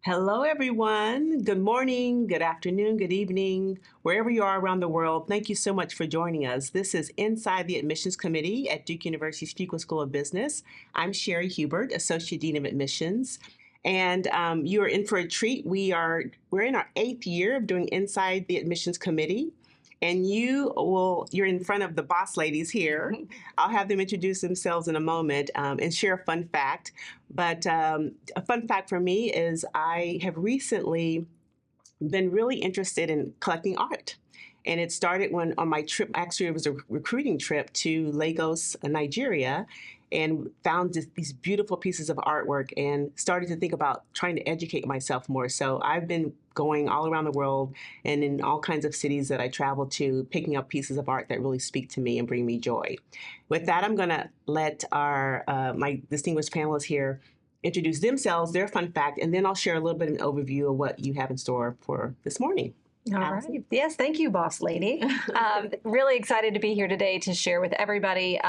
Hello, everyone. Good morning, good afternoon, good evening, wherever you are around the world. Thank you so much for joining us. This is Inside the Admissions Committee at Duke University's Fuqua School of Business. I'm Shari Hubert, Associate Dean of Admissions, and you are in for a treat. We're in our 8th year of doing Inside the Admissions Committee. And you're in front of the boss ladies here. I'll have them introduce themselves in a moment and share a fun fact. But a fun fact for me is I have recently been really interested in collecting art. And it started when on my trip, actually it was a recruiting trip to Lagos, Nigeria, and found these beautiful pieces of artwork and started to think about trying to educate myself more. So I've been going all around the world and in all kinds of cities that I travel to, picking up pieces of art that really speak to me and bring me joy. With that, I'm going to let my distinguished panelists here introduce themselves, their fun fact, and then I'll share a little bit of an overview of what you have in store for this morning. All right. Yes, thank you, boss lady. Really excited to be here today to share with everybody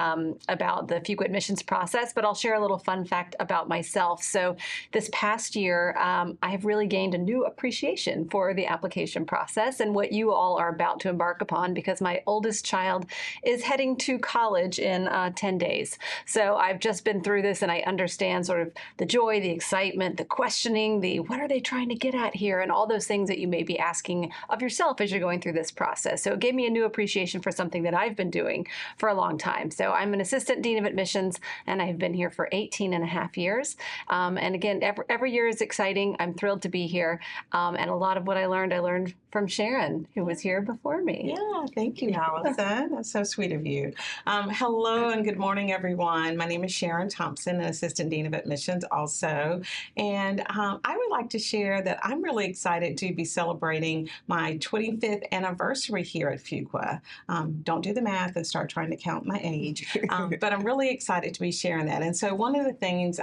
about the Fuqua admissions process, but I'll share a little fun fact about myself. So this past year, I have really gained a new appreciation for the application process and what you all are about to embark upon, because my oldest child is heading to college in 10 days. So I've just been through this and I understand sort of the joy, the excitement, the questioning, the what are they trying to get at here, and all those things that you may be asking of yourself as you're going through this process. So it gave me a new appreciation for something that I've been doing for a long time. So I'm an assistant dean of admissions, and I've been here for 18 and a half years. And again, every year is exciting. I'm thrilled to be here. And a lot of what I learned from Sharon, who was here before me. Yeah, thank you, Allison. That's so sweet of you. Hello and good morning, everyone. My name is Sharon Thompson, an assistant dean of admissions also. And I would like to share that I'm really excited to be celebrating my 25th anniversary here at Fuqua. Don't do the math and start trying to count my age, but I'm really excited to be sharing that. And so one of the things,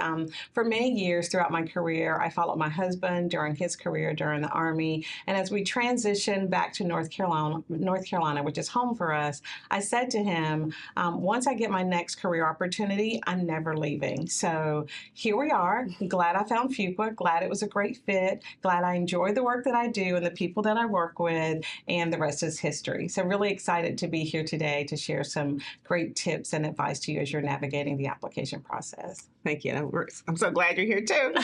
for many years throughout my career, I followed my husband during his career during the Army. And as we transitioned back to North Carolina, which is home for us, I said to him, once I get my next career opportunity, I'm never leaving. So here we are. Glad I found Fuqua, glad it was a great fit, glad I enjoy the work that I do and the people that I work with, and the rest is history. So really excited to be here today to share some great tips and advice to you as you're navigating the application process. Thank you. I'm so glad you're here too.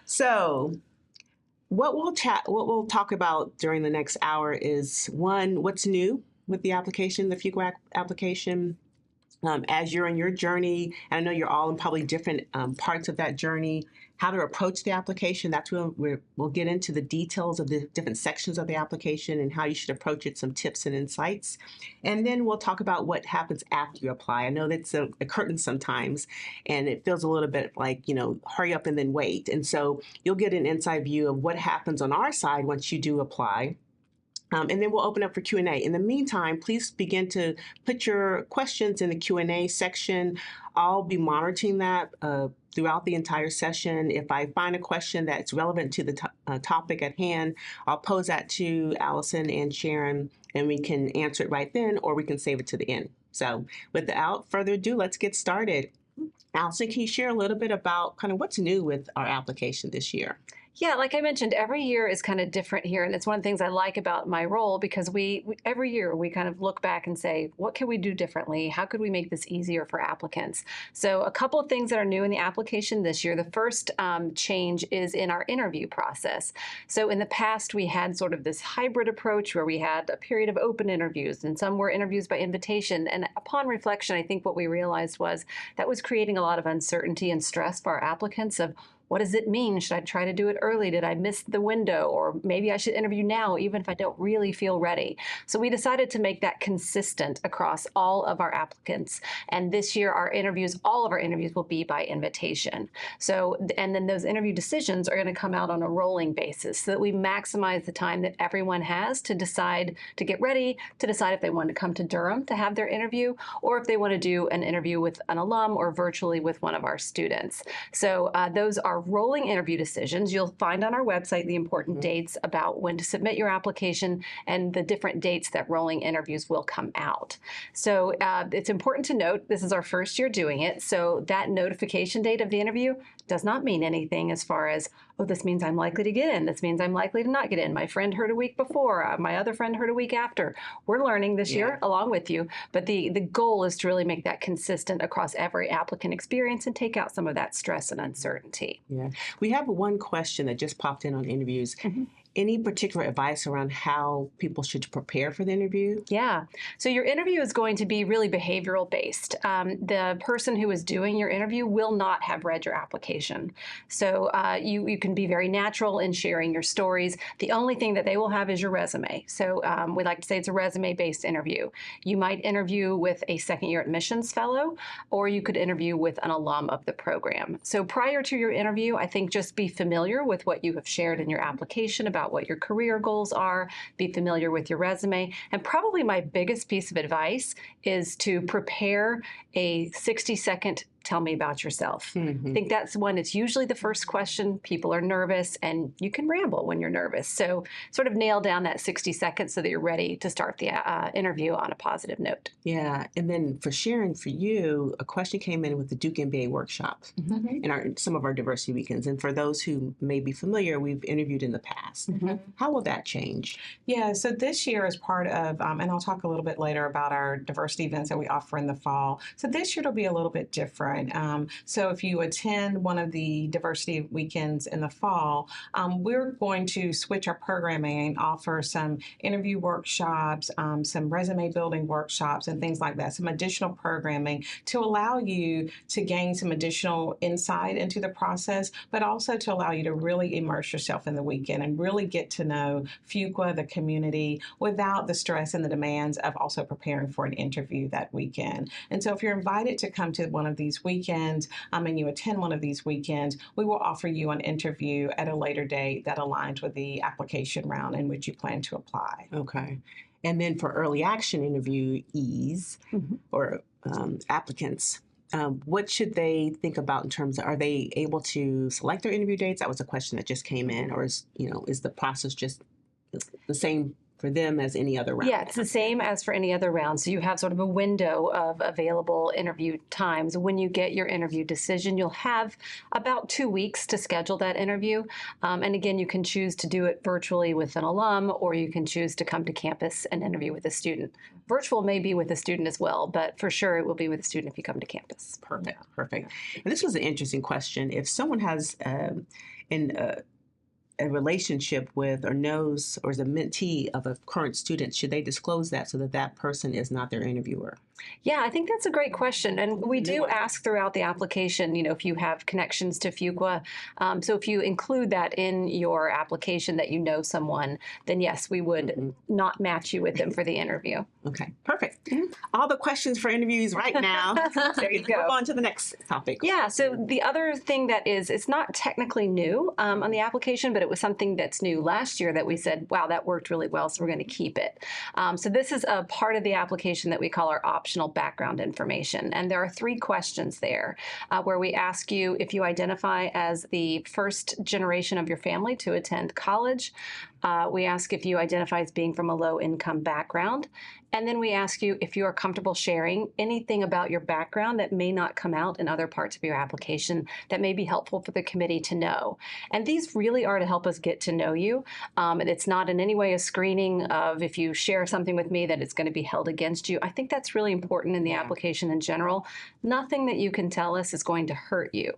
So what we'll talk about during the next hour is, one, what's new with the application, the Fuqua application, as you're on your journey. And I know you're all in probably different parts of that journey, how to approach the application. That's when we'll get into the details of the different sections of the application and how you should approach it, some tips and insights. And then we'll talk about what happens after you apply. I know that's a curtain sometimes, and it feels a little bit like, hurry up and then wait. And so you'll get an inside view of what happens on our side once you do apply. And then we'll open up for Q&A. In the meantime, please begin to put your questions in the Q&A section. I'll be monitoring that throughout the entire session. If I find a question that's relevant to the topic at hand, I'll pose that to Allison and Sharon, and we can answer it right then, or we can save it to the end. So without further ado, let's get started. Allison, can you share a little bit about kind of what's new with our application this year? Yeah, like I mentioned, every year is kind of different here. And it's one of the things I like about my role, because we every year we kind of look back and say, what can we do differently? How could we make this easier for applicants? So a couple of things that are new in the application this year. The first change is in our interview process. So in the past, we had sort of this hybrid approach where we had a period of open interviews, and some were interviews by invitation. And upon reflection, I think what we realized was that was creating a lot of uncertainty and stress for our applicants of, what does it mean? Should I try to do it early? Did I miss the window? Or maybe I should interview now, even if I don't really feel ready. So we decided to make that consistent across all of our applicants. And this year, all of our interviews will be by invitation. So, and then those interview decisions are going to come out on a rolling basis so that we maximize the time that everyone has to decide, to get ready, to decide if they want to come to Durham to have their interview, or if they want to do an interview with an alum or virtually with one of our students. So those are rolling interview decisions. You'll find on our website the important dates about when to submit your application and the different dates that rolling interviews will come out. So it's important to note, this is our first year doing it, so that notification date of the interview does not mean anything as far as, oh, this means I'm likely to get in. This means I'm likely to not get in. My friend heard a week before. My other friend heard a week after. We're learning this year along with you. But the goal is to really make that consistent across every applicant experience and take out some of that stress and uncertainty. Yeah. We have one question that just popped in on interviews. Any particular advice around how people should prepare for the interview? Yeah. So your interview is going to be really behavioral based. The person who is doing your interview will not have read your application. So you can be very natural in sharing your stories. The only thing that they will have is your resume. So we like to say it's a resume-based interview. You might interview with a second-year admissions fellow, or you could interview with an alum of the program. So prior to your interview, I think just be familiar with what you have shared in your application about what your career goals are, be familiar with your resume. And probably my biggest piece of advice is to prepare a 60-second tell me about yourself. I think that's one. It's usually the first question. People are nervous and you can ramble when you're nervous. So sort of nail down that 60 seconds so that you're ready to start the interview on a positive note. Yeah. And then for Sharon, for you, a question came in with the Duke MBA workshop and some of our diversity weekends. And for those who may be familiar, we've interviewed in the past. How will that change? Yeah, so this year is part of, and I'll talk a little bit later about our diversity events that we offer in the fall. So this year it'll be a little bit different. So if you attend one of the diversity weekends in the fall, we're going to switch our programming and offer some interview workshops, some resume building workshops and things like that, some additional programming to allow you to gain some additional insight into the process, but also to allow you to really immerse yourself in the weekend and really get to know Fuqua, the community, without the stress and the demands of also preparing for an interview that weekend. And so if you're invited to come to one of these weekends and you attend one of these weekends, we will offer you an interview at a later date that aligns with the application round in which you plan to apply. Okay. And then for early action interviewees or applicants, what should they think about in terms of, are they able to select their interview dates? That was a question that just came in, or is the process just the same for them as any other round? Yeah, it's the same as for any other round. So you have sort of a window of available interview times. When you get your interview decision, you'll have about 2 weeks to schedule that interview. And again, you can choose to do it virtually with an alum, or you can choose to come to campus and interview with a student. Virtual may be with a student as well, but for sure it will be with a student if you come to campus. Perfect. And this was an interesting question. If someone has a relationship with or knows or is a mentee of a current student, should they disclose that so that that person is not their interviewer? Yeah, I think that's a great question. And we do ask throughout the application, if you have connections to Fuqua. So if you include that in your application that you know someone, then yes, we would not match you with them for the interview. Okay, perfect. All the questions for interviews right now. There you go. Move on to the next topic. Yeah, so the other thing that is, it's not technically new on the application, but it was something that's new last year that we said, wow, that worked really well, so we're going to keep it. So this is a part of the application that we call our optional background information. And there are 3 questions there where we ask you if you identify as the first generation of your family to attend college. We ask if you identify as being from a low-income background. And then we ask you if you are comfortable sharing anything about your background that may not come out in other parts of your application that may be helpful for the committee to know. And these really are to help us get to know you. And it's not in any way a screening of if you share something with me that it's going to be held against you. I think that's really important in the application in general. Nothing that you can tell us is going to hurt you.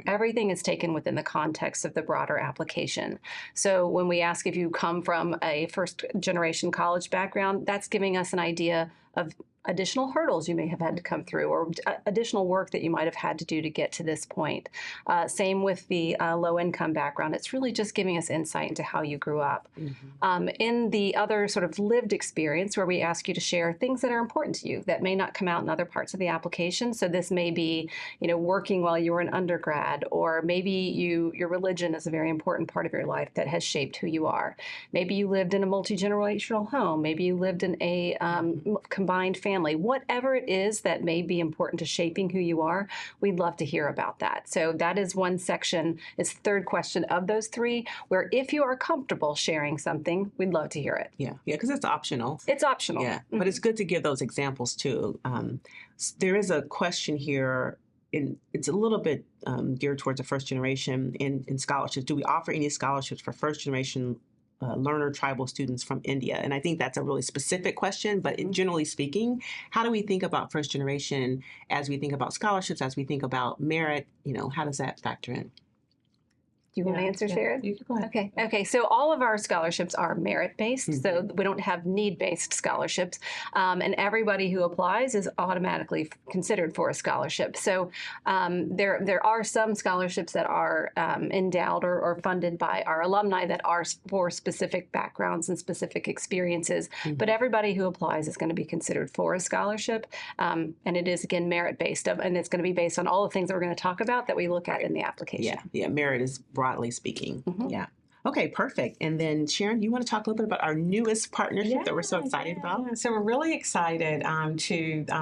Everything is taken within the context of the broader application. So when we ask if you come from a first-generation college background, that's giving us an idea of additional hurdles you may have had to come through or additional work that you might have had to do to get to this point. Same with the low-income background. It's really just giving us insight into how you grew up. In the other sort of lived experience where we ask you to share things that are important to you that may not come out in other parts of the application. So this may be, working while you were an undergrad, or maybe your religion is a very important part of your life that has shaped who you are. Maybe you lived in a multi-generational home. Maybe you lived in a combined family. Whatever it is that may be important to shaping who you are, we'd love to hear about that. So that is one section. It's the 3rd question of those 3, where if you are comfortable sharing something, we'd love to hear it. Yeah, because it's optional. It's optional. Yeah, but it's good to give those examples too. There is a question here it's a little bit geared towards the first generation in scholarships. Do we offer any scholarships for first generation learner tribal students from India? And I think that's a really specific question, but generally speaking, how do we think about first generation as we think about scholarships, as we think about merit? How does that factor in? Do you want to answer, Sharon? You can go ahead. Okay. So all of our scholarships are merit-based, so we don't have need-based scholarships, and everybody who applies is automatically considered for a scholarship. So there are some scholarships that are endowed or funded by our alumni that are for specific backgrounds and specific experiences, but everybody who applies is going to be considered for a scholarship, and it is, again, merit-based, and it's going to be based on all the things that we're going to talk about that we look at in the application. Yeah, merit is broadly speaking. Yeah. Okay, perfect. And then Sharon, you want to talk a little bit about our newest partnership that we're so excited about? Yeah. So we're really excited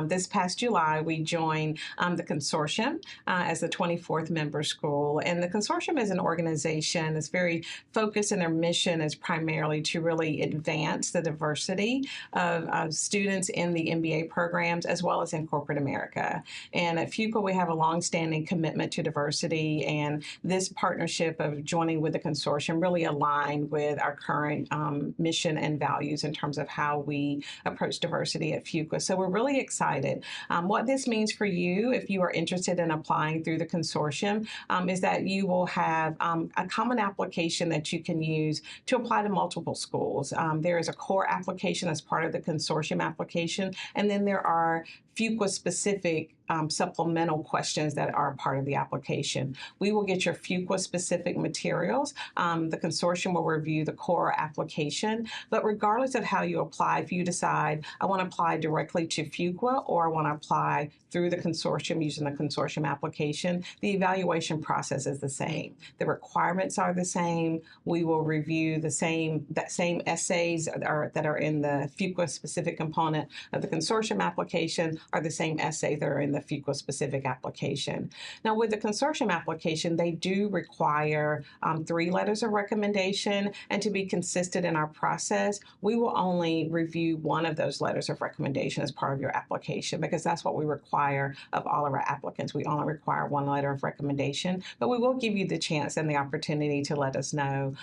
this past July, we joined the consortium as the 24th member school. And the consortium is an organization that's very focused, and their mission is primarily to really advance the diversity of students in the MBA programs as well as in corporate America. And at Fuqua, we have a longstanding commitment to diversity, and this partnership of joining with the consortium really aligned with our current mission and values in terms of how we approach diversity at Fuqua. So we're really excited. What this means for you, if you are interested in applying through the consortium, is that you will have a common application that you can use to apply to multiple schools. There is a core application as part of the consortium application, and then there are Fuqua-specific supplemental questions that are part of the application. We will get your Fuqua-specific materials. The consortium will review the core application, but regardless of how you apply, if you decide, I want to apply directly to Fuqua or I want to apply through the consortium using the consortium application, the evaluation process is the same. The requirements are the same. We will review the same essays that are in the Fuqua-specific component of the consortium application are the same essays that are in the Fuqua-specific application. Now, with the consortium application, they do require 3 letters of recommendation, and to be consistent in our process, we will only review 1 of those letters of recommendation as part of your application, because that's what we require of all of our applicants. We only require 1 letter of recommendation, but we will give you the chance and the opportunity to let us know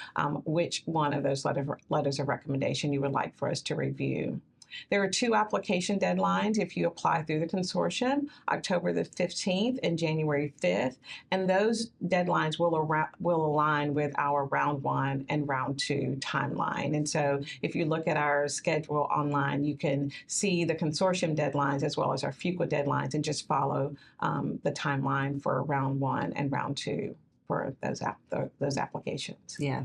which one of those letters of recommendation you would like for us to review. There are 2 application deadlines if you apply through the consortium, October the 15th and January 5th, and those deadlines will align with our round 1 and round 2 timeline. And so if you look at our schedule online, you can see the consortium deadlines as well as our Fuqua deadlines and just follow the timeline for round 1 and round 2 for those applications. Yeah.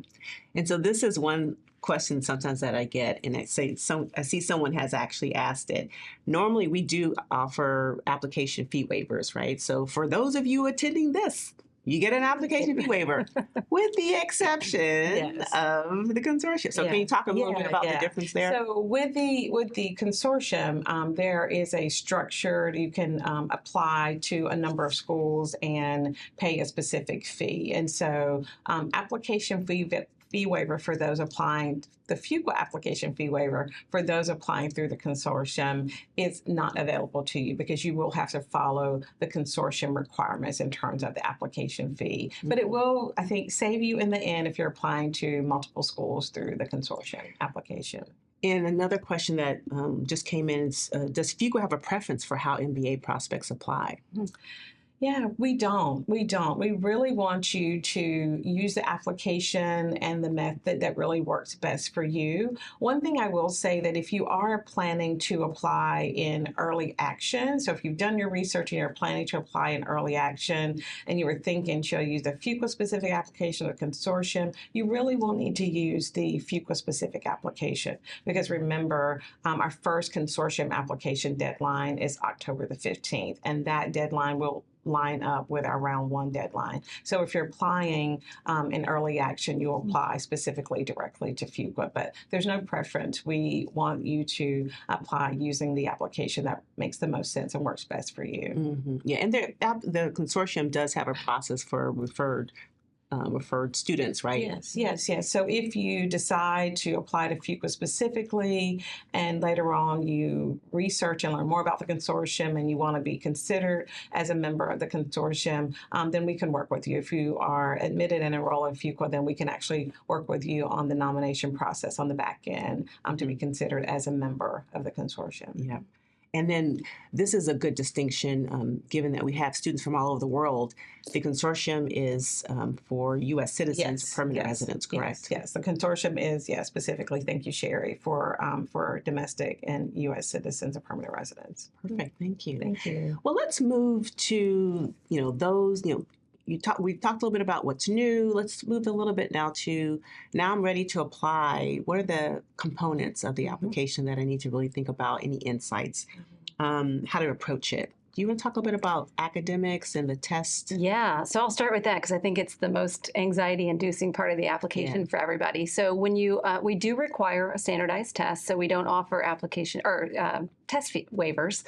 And so this is one question sometimes that I get, and I see someone has actually asked it. Normally we do offer application fee waivers, right? So for those of you attending this, you get an application fee waiver with the exception of the consortium. So can you talk a little bit about the difference there? So with the consortium, there is a structure. You can apply to a number of schools and pay a specific fee. And so application fee waiver for those applying, the Fuqua application fee waiver for those applying through the consortium is not available to you because you will have to follow the consortium requirements in terms of the application fee. But it will, I think, save you in the end if you're applying to multiple schools through the consortium application. And another question that just came in is, does Fuqua have a preference for how MBA prospects apply? Yeah, we don't. We really want you to use the application and the method that really works best for you. One thing I will say that if you are planning to apply in early action, so if you've done your research and you're planning to apply in early action and you were thinking should I use the Fuqua-specific application or consortium, you really will need to use the Fuqua-specific application because remember, our first consortium application deadline is October the 15th, and that deadline will line up with our round 1 deadline. So if you're applying in early action, you'll apply specifically directly to Fuqua, but there's no preference. We want you to apply using the application that makes the most sense and works best for you. Yeah, and the consortium does have a process for referred referred students, right? Yes. So if you decide to apply to Fuqua specifically, and later on you research and learn more about the consortium and you want to be considered as a member of the consortium, then we can work with you. If you are admitted and enroll in Fuqua, then we can actually work with you on the nomination process on the back end to be considered as a member of the consortium. Yeah. And then this is a good distinction, given that we have students from all over the world. The consortium is for U.S. citizens, permanent residents, correct? Yes. The consortium is, specifically, thank you, Shari, for domestic and U.S. citizens and permanent residents. Perfect. Thank you. Thank you. Well, let's move to, those, we've talked a little bit about what's new. Let's move a little bit now I'm ready to apply. What are the components of the application that I need to really think about? Any insights? How to approach it? Do you want to talk a bit about academics and the test? Yeah, so I'll start with that because I think it's the most anxiety-inducing part of the application for everybody. So when we do require a standardized test, so we don't offer application or test fee waivers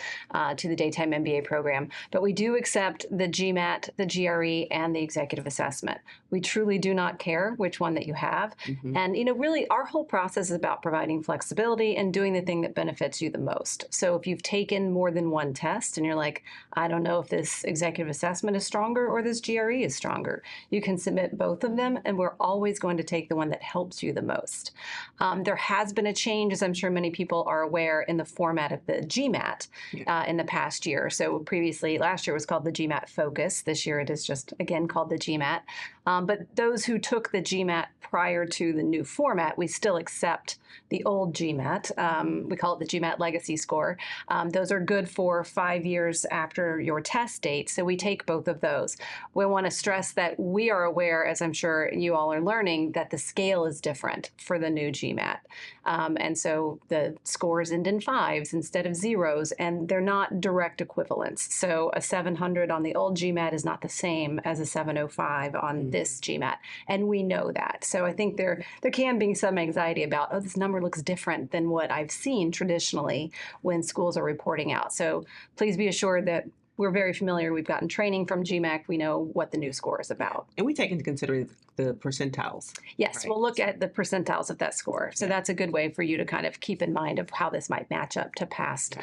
to the daytime MBA program, but we do accept the GMAT, the GRE, and the executive assessment. We truly do not care which one that you have. And, really our whole process is about providing flexibility and doing the thing that benefits you the most. So if you've taken more than one test and you're like, I don't know if this executive assessment is stronger or this GRE is stronger, you can submit both of them, and we're always going to take the one that helps you the most. There has been a change, as I'm sure many people are aware, in the format of the GMAT in the past year. So previously, last year was called the GMAT Focus. This year it is just, again, called the GMAT. But those who took the GMAT prior to the new format, we still accept the old GMAT. We call it the GMAT Legacy Score. Those are good for 5 years after your test date, so we take both of those. We want to stress that we are aware, as I'm sure you all are learning, that the scale is different for the new GMAT. And so the scores end in 5s instead of 0s, and they're not direct equivalents. So a 700 on the old GMAT is not the same as a 705 on this GMAT, and we know that. So I think there can be some anxiety about, oh, this number looks different than what I've seen traditionally when schools are reporting out. So please be assured that we're very familiar. We've gotten training from GMAC. We know what the new score is about. And we take into consideration the percentiles. Yes, right? We'll look at the percentiles of that score. So that's a good way for you to kind of keep in mind of how this might match up to past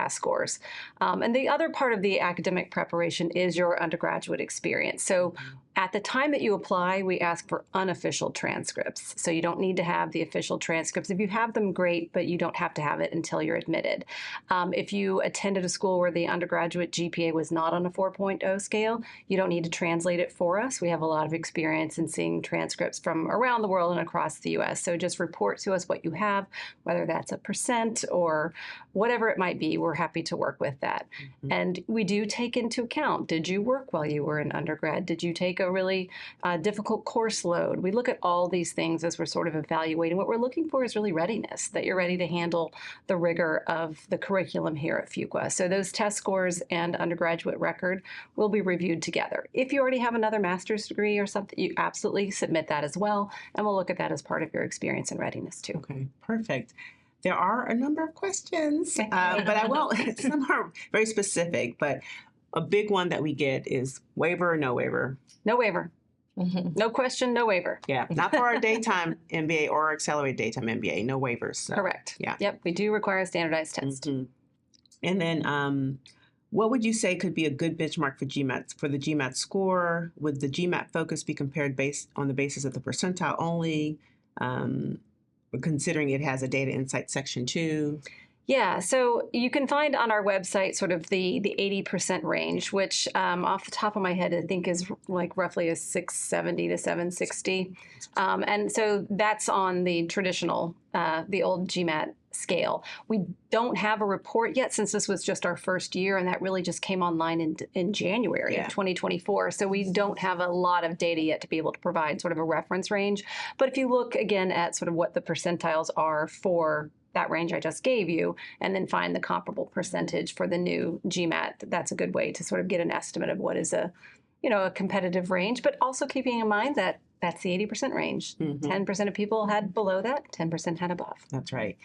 scores. And the other part of the academic preparation is your undergraduate experience. So at the time that you apply, we ask for unofficial transcripts. So you don't need to have the official transcripts. If you have them, great, but you don't have to have it until you're admitted. If you attended a school where the undergraduate GPA was not on a 4.0 scale, you don't need to translate it for us. We have a lot of experience in seeing transcripts from around the world and across the U.S. So just report to us what you have, whether that's a percent or whatever it might be. We're happy to work with that. And we do take into account, did you work while you were in undergrad? Did you take a really difficult course load? We look at all these things as we're sort of evaluating. What we're looking for is really readiness, that you're ready to handle the rigor of the curriculum here at Fuqua. So those test scores and undergraduate record will be reviewed together. If you already have another master's degree or something, you absolutely submit that as well, and we'll look at that as part of your experience and readiness too. Okay, perfect. There are a number of questions, but I will. Some are very specific, but a big one that we get is waiver or no waiver? No waiver. No question, no waiver. Yeah, not for our daytime MBA or our accelerated daytime MBA, no waivers. So, correct. Yeah. Yep, we do require a standardized test. And then what would you say could be a good benchmark for GMAT, for the GMAT score? Would the GMAT focus be compared based on the basis of the percentile only, considering it has a data insight section too? Yeah, so you can find on our website sort of the 80% range, which off the top of my head, I think is like roughly a 670 to 760. And so that's on the traditional, the old GMAT scale. We don't have a report yet since this was just our first year, and that really just came online in January of 2024. So we don't have a lot of data yet to be able to provide sort of a reference range. But if you look again at sort of what the percentiles are for that range I just gave you, and then find the comparable percentage for the new GMAT, that's a good way to sort of get an estimate of what is a competitive range, but also keeping in mind that that's the 80% range. 10% of people had below that, 10% had above. That's right.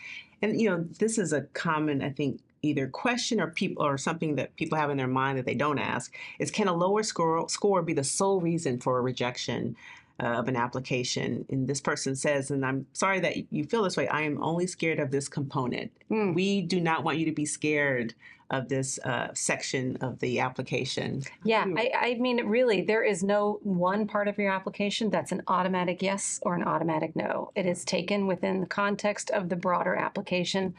And, this is a common, I think, either question or something that people have in their mind that they don't ask is, can a lower score be the sole reason for a rejection of an application? And this person says, and I'm sorry that you feel this way, I am only scared of this component. We do not want you to be scared of this section of the application. Yeah, I mean, really, there is no one part of your application that's an automatic yes or an automatic no. It is taken within the context of the broader application.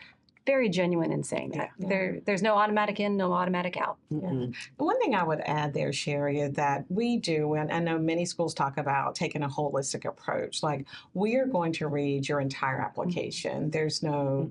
Very genuine in saying that. There's no automatic in, no automatic out. One thing I would add there, Shari, is that we do, and I know many schools talk about taking a holistic approach. Like, we are going to read your entire application. There's no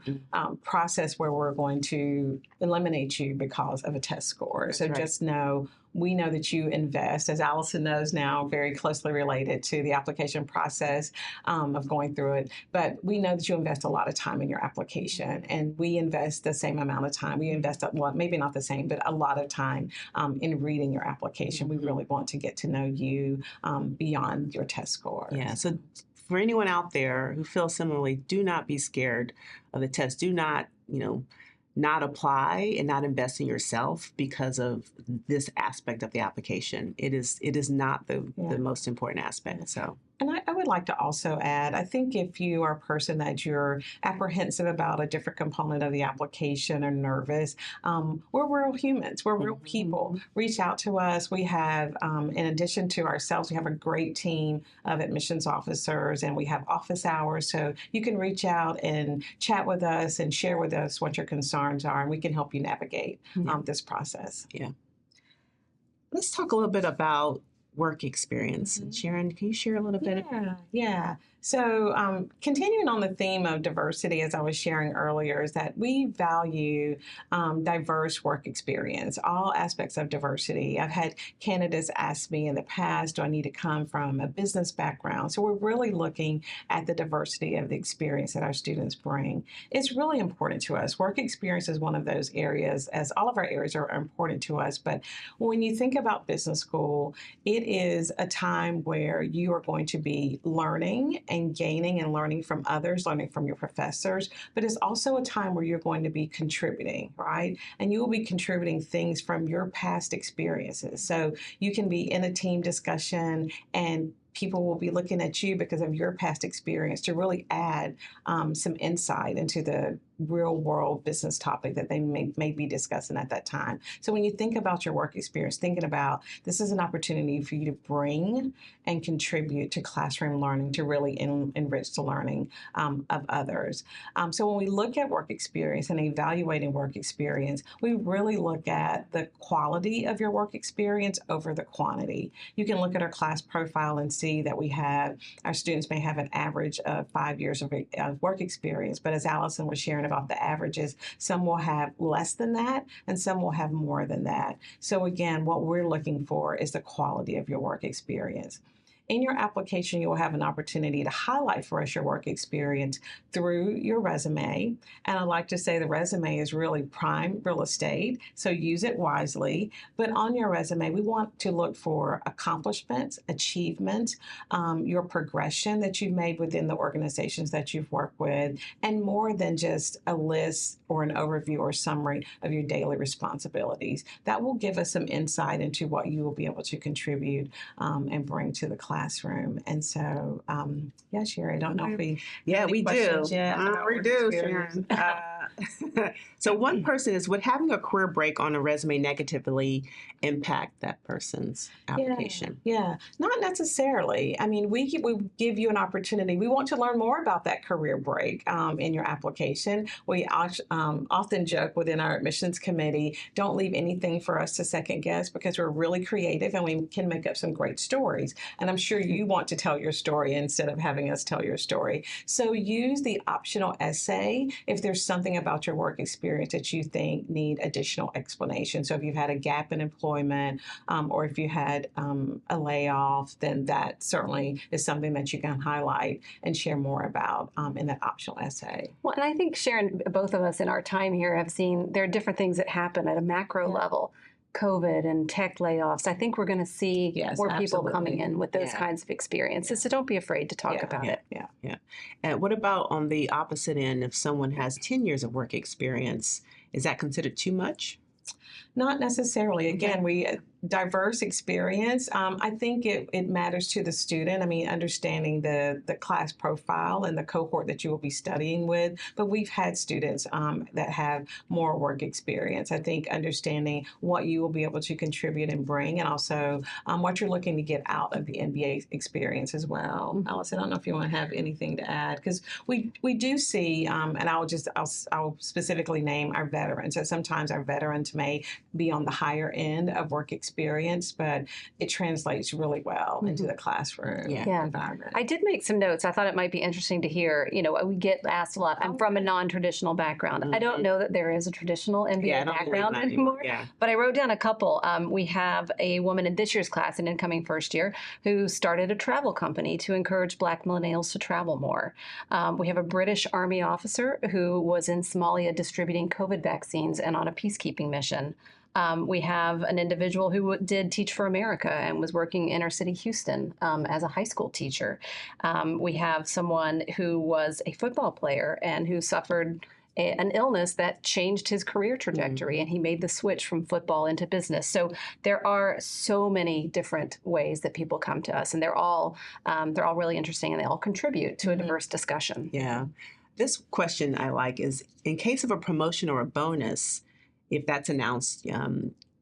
process where we're going to eliminate you because of a test score. So just know, we know that you invest, as Allison knows now, very closely related to the application process of going through it. But we know that you invest a lot of time in your application, and we invest the same amount of time. We invest, well, maybe not the same, but a lot of time in reading your application. We really want to get to know you beyond your test score. Yeah. So for anyone out there who feels similarly, do not be scared of the test. Do not, not apply and not invest in yourself because of this aspect of the application. It is not the most important aspect. So. And I would like to also add, I think if you are a person that you're apprehensive about a different component of the application or nervous, we're real humans. We're real people. Reach out to us. We have, in addition to ourselves, we have a great team of admissions officers, and we have office hours. So you can reach out and chat with us and share with us what your concerns are, and we can help you navigate this process. Yeah. Let's talk a little bit about work experience. Sharon, can you share a little bit? Yeah. So continuing on the theme of diversity, as I was sharing earlier, is that we value diverse work experience, all aspects of diversity. I've had candidates ask me in the past, do I need to come from a business background? So we're really looking at the diversity of the experience that our students bring. It's really important to us. Work experience is one of those areas, as all of our areas are important to us. But when you think about business school, it is a time where you are going to be learning and gaining and learning from others, learning from your professors, but it's also a time where you're going to be contributing, right? And you will be contributing things from your past experiences. So you can be in a team discussion, and people will be looking at you because of your past experience to really add some insight into the real world business topic that they may be discussing at that time. So when you think about your work experience, thinking about this is an opportunity for you to bring and contribute to classroom learning, to really enrich the learning of others. So when we look at work experience and evaluating work experience, we really look at the quality of your work experience over the quantity. You can look at our class profile and see that our students may have an average of 5 years of work experience, but as Allison was sharing about the averages, some will have less than that and some will have more than that. So again, what we're looking for is the quality of your work experience. In your application, you will have an opportunity to highlight for us your work experience through your resume. And I like to say the resume is really prime real estate, so use it wisely. But on your resume, we want to look for accomplishments, achievements, your progression that you've made within the organizations that you've worked with, and more than just a list or an overview or summary of your daily responsibilities. That will give us some insight into what you will be able to contribute and bring to the classroom. And so, Shari, I don't know if we we do. We do, Sharon. So one person is, would having a career break on a resume negatively impact that person's application? Yeah, not necessarily. I mean, we give you an opportunity. We want to learn more about that career break in your application. We often joke within our admissions committee, don't leave anything for us to second guess, because we're really creative and we can make up some great stories. And I'm sure you want to tell your story instead of having us tell your story. So use the optional essay if there's something about your work experience that you think need additional explanation. So if you've had a gap in employment or if you had a layoff, then that certainly is something that you can highlight and share more about in that optional essay. Well, and I think, Sharon, both of us in our time here have seen there are different things that happen at a macro level. COVID and tech layoffs. I think we're going to see more people coming in with those kinds of experiences. So don't be afraid to talk about it. And what about on the opposite end, if someone has 10 years of work experience, Is that considered too much? Not necessarily. Again, we diverse experience. I think it matters to the student. I mean, understanding the class profile and the cohort that you will be studying with. But we've had students that have more work experience. I think understanding what you will be able to contribute and bring, and also what you're looking to get out of the MBA experience as well. Allison, I don't know if you want to have anything to add, because we do see, and I'll specifically name our veterans. So sometimes our veterans may be on the higher end of work experience, but it translates really well into the classroom environment. I did make some notes. I thought it might be interesting to hear, we get asked a lot. I'm from a non-traditional background. I don't know that there is a traditional MBA background anymore, but I wrote down a couple. We have a woman in this year's class, an incoming first year, who started a travel company to encourage Black millennials to travel more. We have a British Army officer who was in Somalia distributing COVID vaccines and on a peacekeeping mission. We have an individual who did Teach for America and was working inner city Houston as a high school teacher. We have someone who was a football player and who suffered an illness that changed his career trajectory, and he made the switch from football into business. So there are so many different ways that people come to us, and they're all really interesting, and they all contribute to a diverse discussion. Yeah. This question I like is, in case of a promotion or a bonus, if that's announced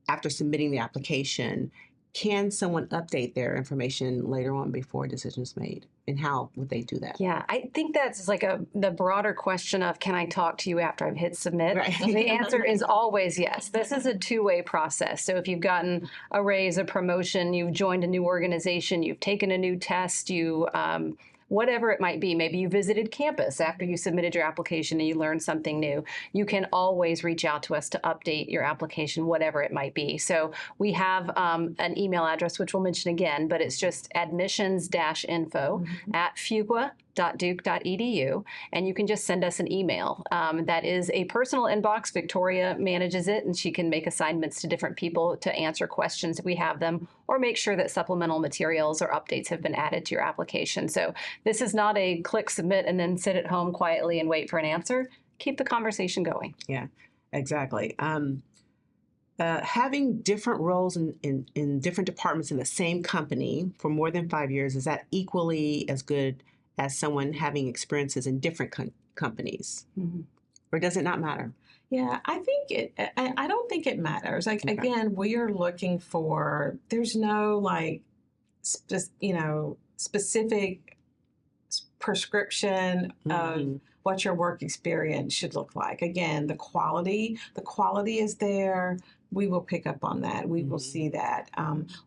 after submitting the application, can someone update their information later on before a decision is made? And how would they do that? Yeah, I think that's like the broader question of, can I talk to you after I've hit submit? Right. The answer is always yes. This is a two-way process. So if you've gotten a raise, a promotion, you've joined a new organization, you've taken a new test, whatever it might be. Maybe you visited campus after you submitted your application and you learned something new. You can always reach out to us to update your application, whatever it might be. So we have an email address, which we'll mention again, but it's just admissions-info@fuqua.duke.edu, and you can just send us an email. That is a personal inbox. Victoria manages it, and she can make assignments to different people to answer questions if we have them, or make sure that supplemental materials or updates have been added to your application. So this is not a click submit and then sit at home quietly and wait for an answer. Keep the conversation going. Yeah, exactly. Having different roles in different departments in the same company for more than 5 years, is that equally as good as someone having experiences in different companies? Or does it not matter? Yeah, I don't think it matters. Like, again, we are looking for, there's no specific prescription of what your work experience should look like. Again, the quality is there. We will pick up on that. We will see that.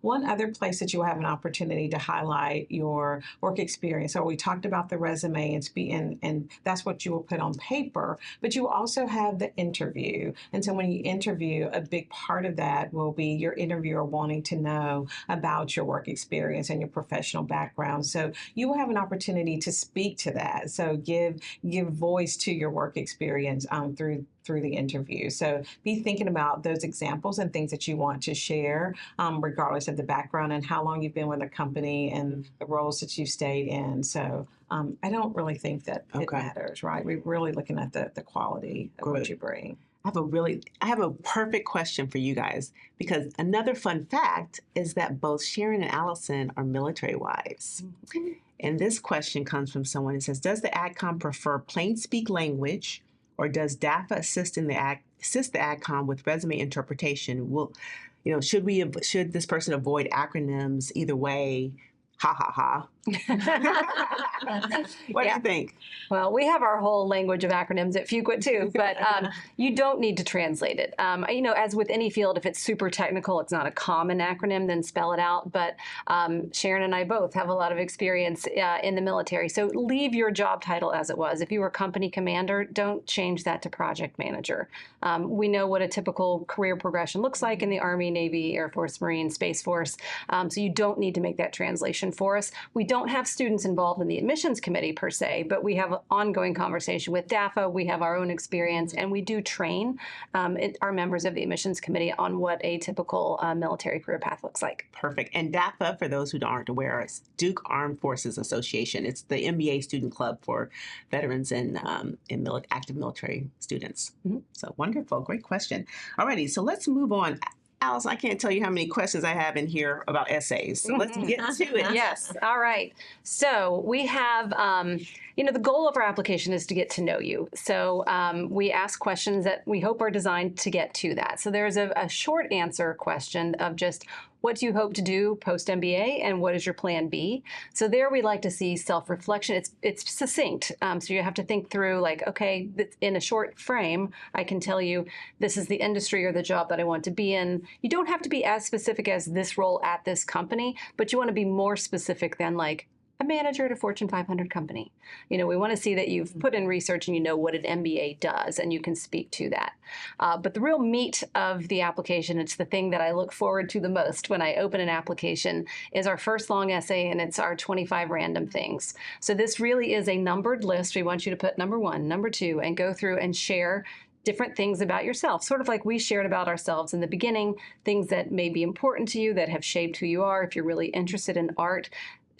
One other place that you'll have an opportunity to highlight your work experience. So we talked about the resume and that's what you will put on paper, but you also have the interview. And so when you interview, a big part of that will be your interviewer wanting to know about your work experience and your professional background. So you will have an opportunity to speak to that. So give voice to your work experience through the interview. So be thinking about those examples and things that you want to share, regardless of the background and how long you've been with a company and the roles that you've stayed in. So I don't really think that it matters, right? We're really looking at the quality of what you bring. I have a perfect question for you guys, because another fun fact is that both Sharon and Allison are military wives. And this question comes from someone who says, does the AdCom prefer plain speak language, or does DAFA assist the AdCom with resume interpretation? Should this person avoid acronyms? Either way, ha ha ha. What do you think? Well, we have our whole language of acronyms at Fuqua too, but you don't need to translate it. As with any field, if it's super technical, it's not a common acronym, then spell it out. But Sharon and I both have a lot of experience in the military. So leave your job title as it was. If you were company commander, don't change that to project manager. We know what a typical career progression looks like in the Army, Navy, Air Force, Marine, Space Force. So you don't need to make that translation for us. We don't don't have students involved in the admissions committee per se, but we have an ongoing conversation with DAFA. We have our own experience, and we do train our members of the admissions committee on what a typical military career path looks like. Perfect. And DAFA, for those who aren't aware, is Duke Armed Forces Association. It's the MBA student club for veterans and active military students. Mm-hmm. So wonderful. Great question. Alrighty, so let's move on. Allison, I can't tell you how many questions I have in here about essays. So let's get to it. Yes. All right. So we have, the goal of our application is to get to know you. So we ask questions that we hope are designed to get to that. So there's a short answer question of just, what do you hope to do post-MBA, and what is your plan B? So there we like to see self-reflection. It's succinct. So you have to think through like, okay, in a short frame, I can tell you this is the industry or the job that I want to be in. You don't have to be as specific as this role at this company, but you want to be more specific than like, a manager at a Fortune 500 company. We want to see that you've put in research and you know what an MBA does, and you can speak to that. But the real meat of the application, it's the thing that I look forward to the most when I open an application, is our first long essay, and it's our 25 random things. So this really is a numbered list. We want you to put number 1, number 2, and go through and share different things about yourself, sort of like we shared about ourselves in the beginning, things that may be important to you that have shaped who you are. If you're really interested in art,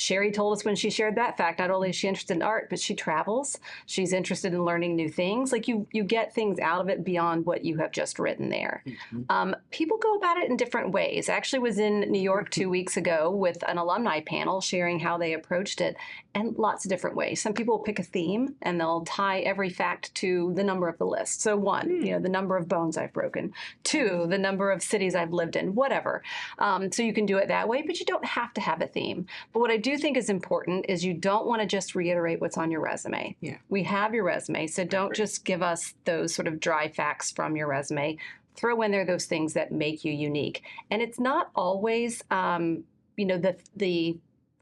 Shari told us when she shared that fact, not only is she interested in art, but she travels. She's interested in learning new things. Like you get things out of it beyond what you have just written there. Mm-hmm. People go about it in different ways. I actually was in New York 2 weeks ago with an alumni panel sharing how they approached it, and lots of different ways. Some people pick a theme and they'll tie every fact to the number of the list. So 1, the number of bones I've broken. 2, the number of cities I've lived in, whatever. So you can do it that way, but you don't have to have a theme. But what I do think is important is you don't want to just reiterate what's on your resume. Yeah. We have your resume, so don't just give us those sort of dry facts from your resume. Throw in there those things that make you unique. And it's not always, the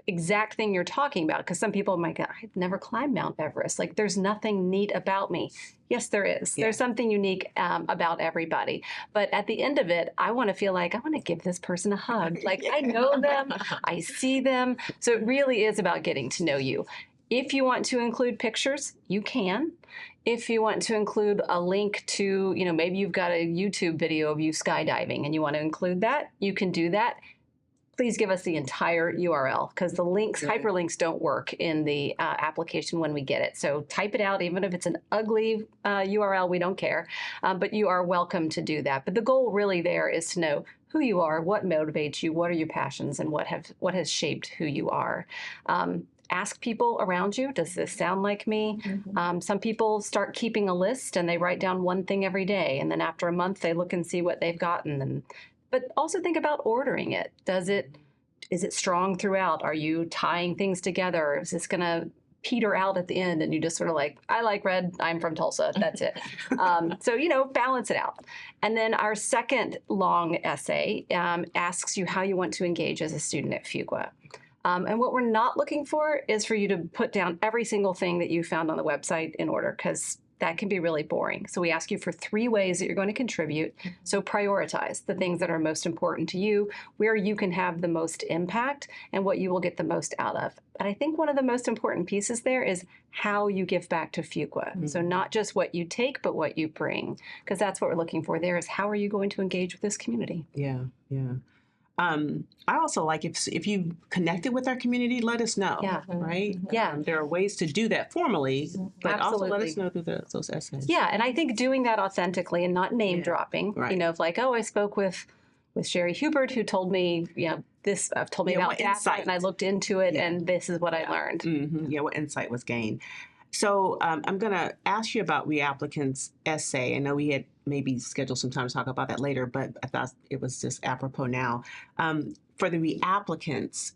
exact thing you're talking about, because some people might go, I've never climbed Mount Everest. Like, there's nothing neat about me. Yes, there is. Yeah. There's something unique about everybody. But at the end of it, I want to feel like I want to give this person a hug. Like, I know them, I see them. So it really is about getting to know you. If you want to include pictures, you can. If you want to include a link to, maybe you've got a YouTube video of you skydiving and you want to include that, you can do that. Please give us the entire URL, because the links, hyperlinks don't work in the application when we get it. So type it out, even if it's an ugly URL, we don't care. But you are welcome to do that. But the goal really there is to know who you are, what motivates you, what are your passions, and what has shaped who you are. Ask people around you, does this sound like me? Mm-hmm. Some people start keeping a list and they write down one thing every day. And then after a month, they look and see what they've gotten. But also think about ordering it. Is it strong throughout? Are you tying things together? Is this going to peter out at the end and you just sort of like, I like red, I'm from Tulsa, that's it. So, balance it out. And then our second long essay asks you how you want to engage as a student at Fuqua. And what we're not looking for is for you to put down every single thing that you found on the website in order, because that can be really boring. So we ask you for 3 ways that you're going to contribute. So prioritize the things that are most important to you, where you can have the most impact, and what you will get the most out of. But I think one of the most important pieces there is how you give back to Fuqua. Mm-hmm. So not just what you take, but what you bring, because that's what we're looking for there, is how are you going to engage with this community? Yeah. I also like if you connected with our community, let us know. Yeah. Right? Yeah. There are ways to do that formally, but also let us know through those essays. Yeah, and I think doing that authentically and not name dropping, of like, I spoke with Shari Hubert, who told me, this told me about DAFA, and I looked into it, and this is what I learned. Mm-hmm. Yeah, what insight was gained. So I'm going to ask you about Reapplicant's essay. I know we had maybe scheduled some time to talk about that later, but I thought it was just apropos now. For the reapplicants,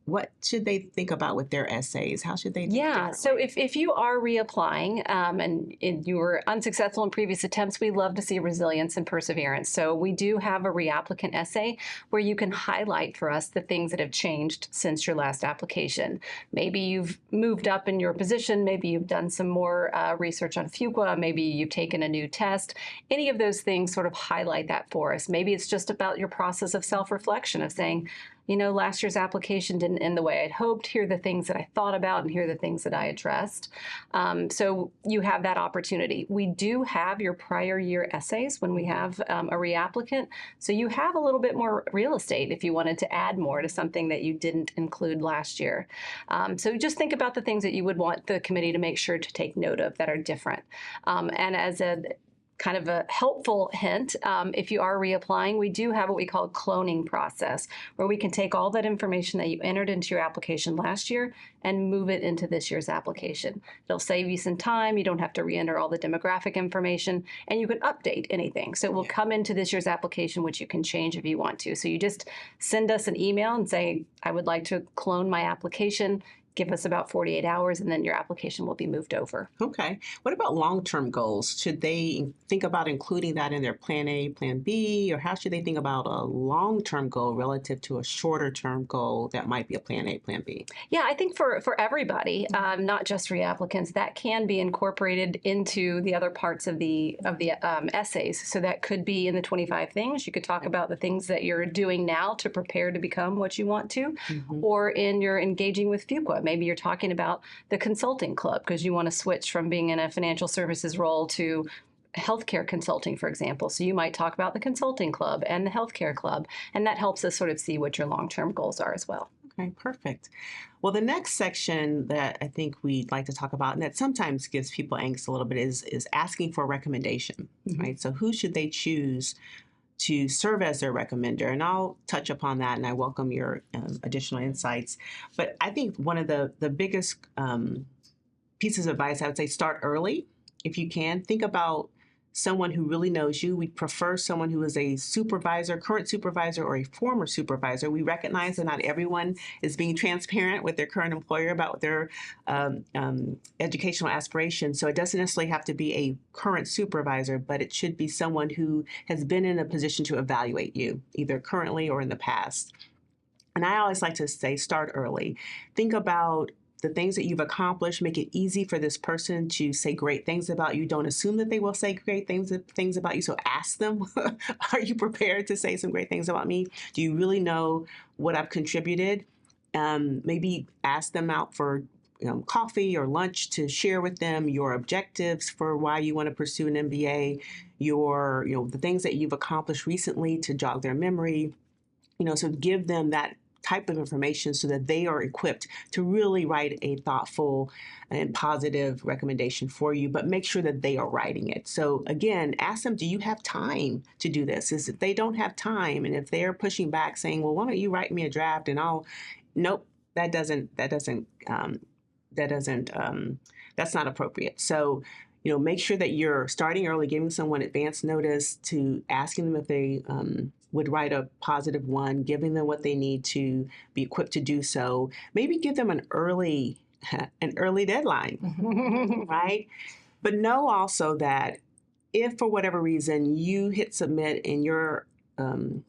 what should they think about with their essays? How should they do it? So if you are reapplying and you were unsuccessful in previous attempts, we love to see resilience and perseverance. So we do have a reapplicant essay where you can highlight for us the things that have changed since your last application. Maybe you've moved up in your position, maybe you've done some more research on Fuqua, maybe you've taken a new test. Any of those things sort of highlight that for us. Maybe it's just about your process of self-reflection, of saying, last year's application didn't end the way I'd hoped. Here are the things that I thought about, and here are the things that I addressed. So you have that opportunity. We do have your prior year essays when we have a reapplicant. So you have a little bit more real estate if you wanted to add more to something that you didn't include last year. So just think about the things that you would want the committee to make sure to take note of that are different. And as a kind of a helpful hint, if you are reapplying, we do have what we call a cloning process, where we can take all that information that you entered into your application last year and move it into this year's application. It'll save you some time. You don't have to re-enter all the demographic information, and you can update anything. So it will come into this year's application, which you can change if you want to. So you just send us an email and say, I would like to clone my application. Give us about 48 hours, and then your application will be moved over. Okay. What about long-term goals? Should they think about including that in their Plan A, Plan B, or how should they think about a long-term goal relative to a shorter-term goal that might be a Plan A, Plan B? Yeah, I think for everybody, not just reapplicants, that can be incorporated into the other parts of the essays. So that could be in the 25 things. You could talk about the things that you're doing now to prepare to become what you want to, or in your engaging with Fuqua. Maybe you're talking about the consulting club because you want to switch from being in a financial services role to healthcare consulting, for example. So you might talk about the consulting club and the healthcare club, and that helps us sort of see what your long-term goals are as well. Okay, perfect. Well, the next section that I think we'd like to talk about, and that sometimes gives people angst a little bit, is asking for a recommendation, right? So who should they choose to serve as their recommender? And I'll touch upon that, and I welcome your additional insights. But I think one of the biggest pieces of advice, I would say, start early if you can. Think about someone who really knows you. We prefer someone who is a supervisor, current supervisor, or a former supervisor. We recognize that not everyone is being transparent with their current employer about their educational aspirations. So it doesn't necessarily have to be a current supervisor, but it should be someone who has been in a position to evaluate you, either currently or in the past. And I always like to say, start early. Think about the things that you've accomplished. Make it easy for this person to say great things about you. Don't assume that they will say great things about you. So ask them, are you prepared to say some great things about me? Do you really know what I've contributed? Maybe ask them out for coffee or lunch to share with them your objectives for why you want to pursue an MBA, the things that you've accomplished recently to jog their memory. So give them that type of information so that they are equipped to really write a thoughtful and positive recommendation for you, but make sure that they are writing it. So again, ask them, do you have time to do this? If they don't have time, and if they're pushing back saying, well, why don't you write me a draft and nope, that's not appropriate. So, make sure that you're starting early, giving someone advance notice, to asking them if they would write a positive one, giving them what they need to be equipped to do so. Maybe give them an early deadline, right? But know also that if for whatever reason you hit submit and your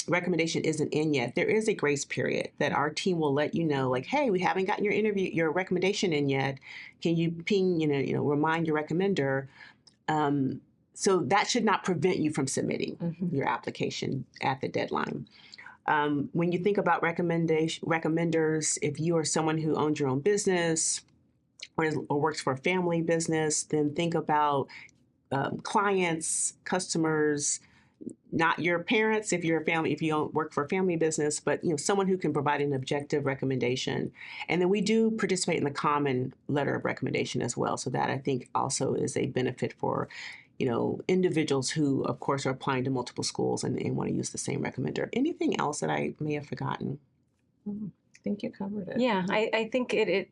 recommendation isn't in yet, there is a grace period that our team will let you know, like, hey, we haven't gotten your recommendation in yet. Can you ping, remind your recommender? So that should not prevent you from submitting your application at the deadline. When you think about recommenders, if you are someone who owns your own business or works for a family business, then think about clients, customers, not your parents if you're a family, if you don't work for a family business, but someone who can provide an objective recommendation. And then we do participate in the common letter of recommendation as well. So that I think also is a benefit for individuals who, of course, are applying to multiple schools and want to use the same recommender. Anything else that I may have forgotten? I think you covered it. Yeah, I think it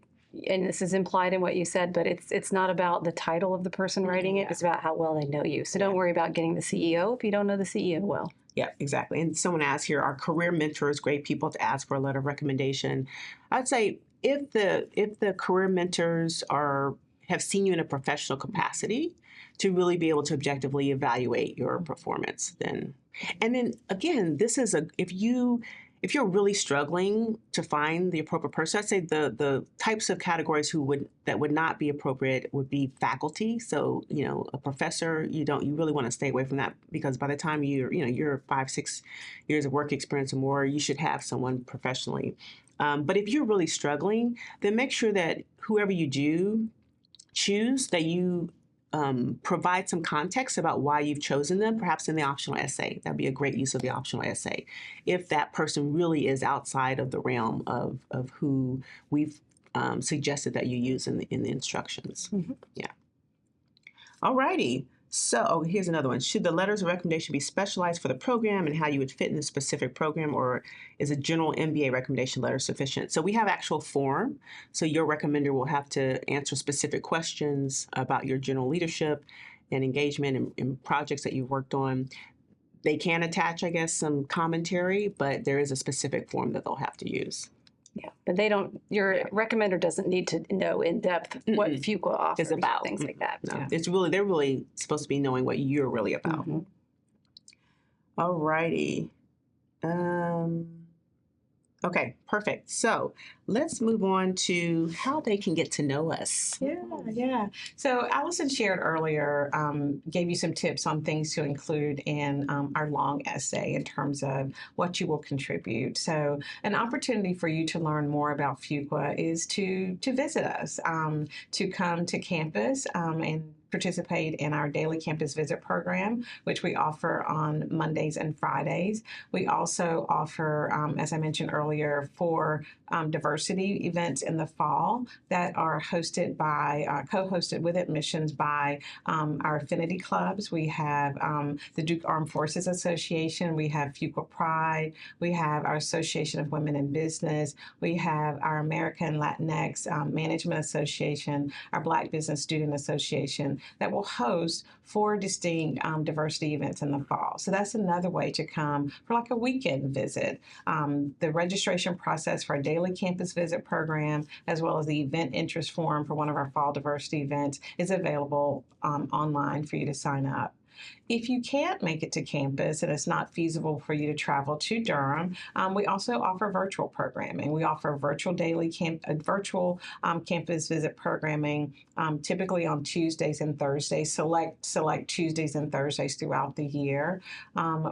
and this is implied in what you said, but it's not about the title of the person writing it. It's about how well they know you. So don't worry about getting the CEO if you don't know the CEO well. Yeah, exactly. And someone asked here, are career mentors great people to ask for a letter of recommendation? I'd say if the career mentors have seen you in a professional capacity to really be able to objectively evaluate your performance, then again, this is if if you're really struggling to find the appropriate person, I'd say the types of categories that would not be appropriate would be faculty. So, a professor, you really want to stay away from that, because by the time you're 5-6 years of work experience or more, you should have someone professionally. But if you're really struggling, then make sure that whoever you do choose, that you provide some context about why you've chosen them, perhaps in the optional essay. That'd be a great use of the optional essay, if that person really is outside of the realm of who we've suggested that you use in the instructions. Mm-hmm. Yeah. All righty. So, here's another one. Should the letters of recommendation be specialized for the program and how you would fit in the specific program, or is a general MBA recommendation letter sufficient? So we have actual form. So your recommender will have to answer specific questions about your general leadership and engagement in projects that you've worked on. They can attach, I guess, some commentary, but there is a specific form that they'll have to use. Yeah, but your recommender doesn't need to know in depth what Fuqua offers is about, things like that. No, Yeah. they're really supposed to be knowing what you're really about. Mm-hmm. All righty. Okay, perfect. So let's move on to how they can get to know us. Yeah. So Allison shared earlier, gave you some tips on things to include in our long essay in terms of what you will contribute. So an opportunity for you to learn more about Fuqua is to visit us, to come to campus and participate in our daily campus visit program, which we offer on Mondays and Fridays. We also offer, as I mentioned earlier, 4 diversity events in the fall that are hosted by, co-hosted with admissions by our affinity clubs. We have the Duke Armed Forces Association. We have Fuqua Pride. We have our Association of Women in Business. We have our American Latinx Management Association, our Black Business Student Association, that will host 4 distinct diversity events in the fall. So that's another way to come for like a weekend visit. The registration process for our daily campus visit program, as well as the event interest form for one of our fall diversity events, is available online for you to sign up. If you can't make it to campus and it's not feasible for you to travel to Durham, we also offer virtual programming. We offer virtual campus visit programming, typically on Tuesdays and Thursdays, select Tuesdays and Thursdays throughout the year.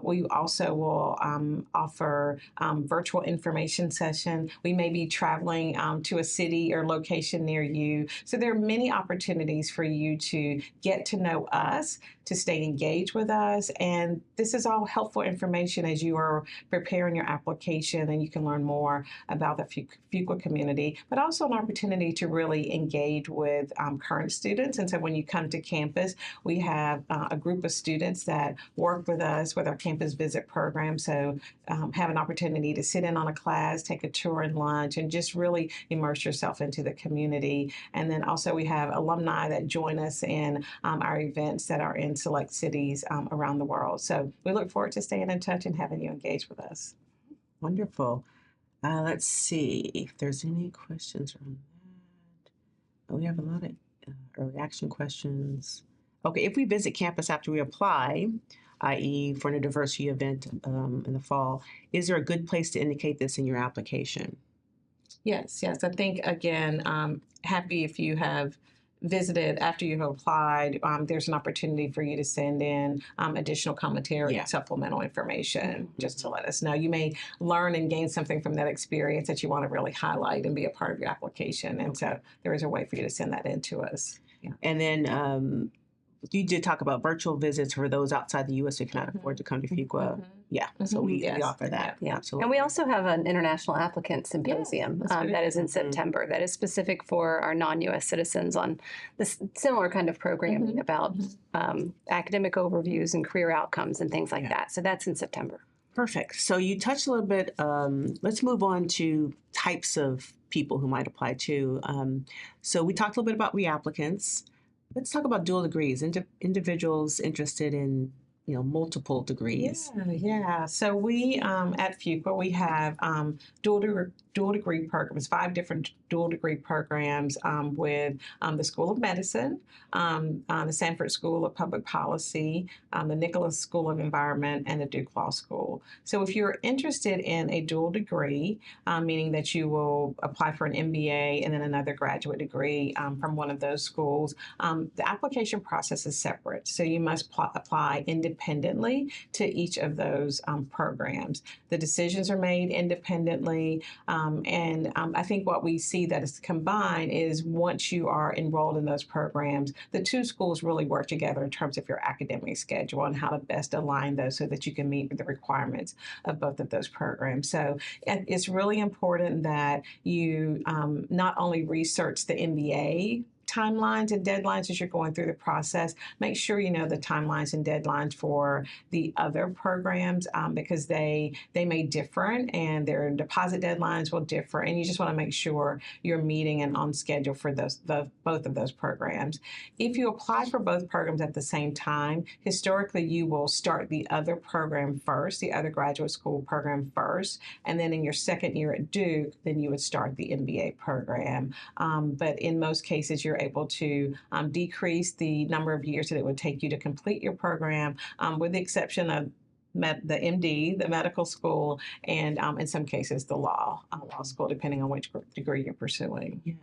We also will offer virtual information session. We may be traveling to a city or location near you. So there are many opportunities for you to get to know us, to stay engaged with us. And this is all helpful information as you are preparing your application, and you can learn more about the Fuqua community, but also an opportunity to really engage with current students. And so when you come to campus, we have a group of students that work with us with our campus visit program. So have an opportunity to sit in on a class, take a tour and lunch, and just really immerse yourself into the community. And then also we have alumni that join us in our events that are in select cities around the world. So we look forward to staying in touch and having you engage with us. Wonderful. Let's see if there's any questions around that. We have a lot of early action questions. Okay, if we visit campus after we apply, i.e. for a diversity event in the fall, is there a good place to indicate this in your application? Yes. I think, again, happy if you have visited after you've applied, there's an opportunity for you to send in additional commentary and supplemental information just to let us know. You may learn and gain something from that experience that you want to really highlight and be a part of your application. And so there is a way for you to send that in to us. Yeah. And then you did talk about virtual visits for those outside the U.S. who cannot afford to come to Fuqua. Yeah, so we offer that. Yeah, absolutely. And we also have an international applicant symposium that is in September that is specific for our non-U.S. citizens on this similar kind of programming about academic overviews and career outcomes and things like that. So that's in September. Perfect. So you touched a little bit. Let's move on to types of people who might apply too. So we talked a little bit about reapplicants. Let's talk about dual degrees, individuals interested in multiple degrees. Yeah. So we at Fuqua we have dual degree programs, 5 different dual degree programs with the School of Medicine, the Sanford School of Public Policy, the Nicholas School of Environment, and the Duke Law School. So if you're interested in a dual degree, meaning that you will apply for an MBA and then another graduate degree from one of those schools, the application process is separate. So you must apply independently to each of those programs. The decisions are made independently, and I think what we see that is combined is once you are enrolled in those programs, the two schools really work together in terms of your academic schedule and how to best align those so that you can meet the requirements of both of those programs. So it's really important that you not only research the MBA timelines and deadlines as you're going through the process. Make sure you know the timelines and deadlines for the other programs because they may differ and their deposit deadlines will differ, and you just want to make sure you're meeting and on schedule for both of those programs. If you apply for both programs at the same time, historically you will start the other program first, the other graduate school program first, and then in your second year at Duke, then you would start the MBA program. But in most cases, you're able to decrease the number of years that it would take you to complete your program, with the exception of the MD, the medical school, and in some cases the law school, depending on which degree you're pursuing. Yeah.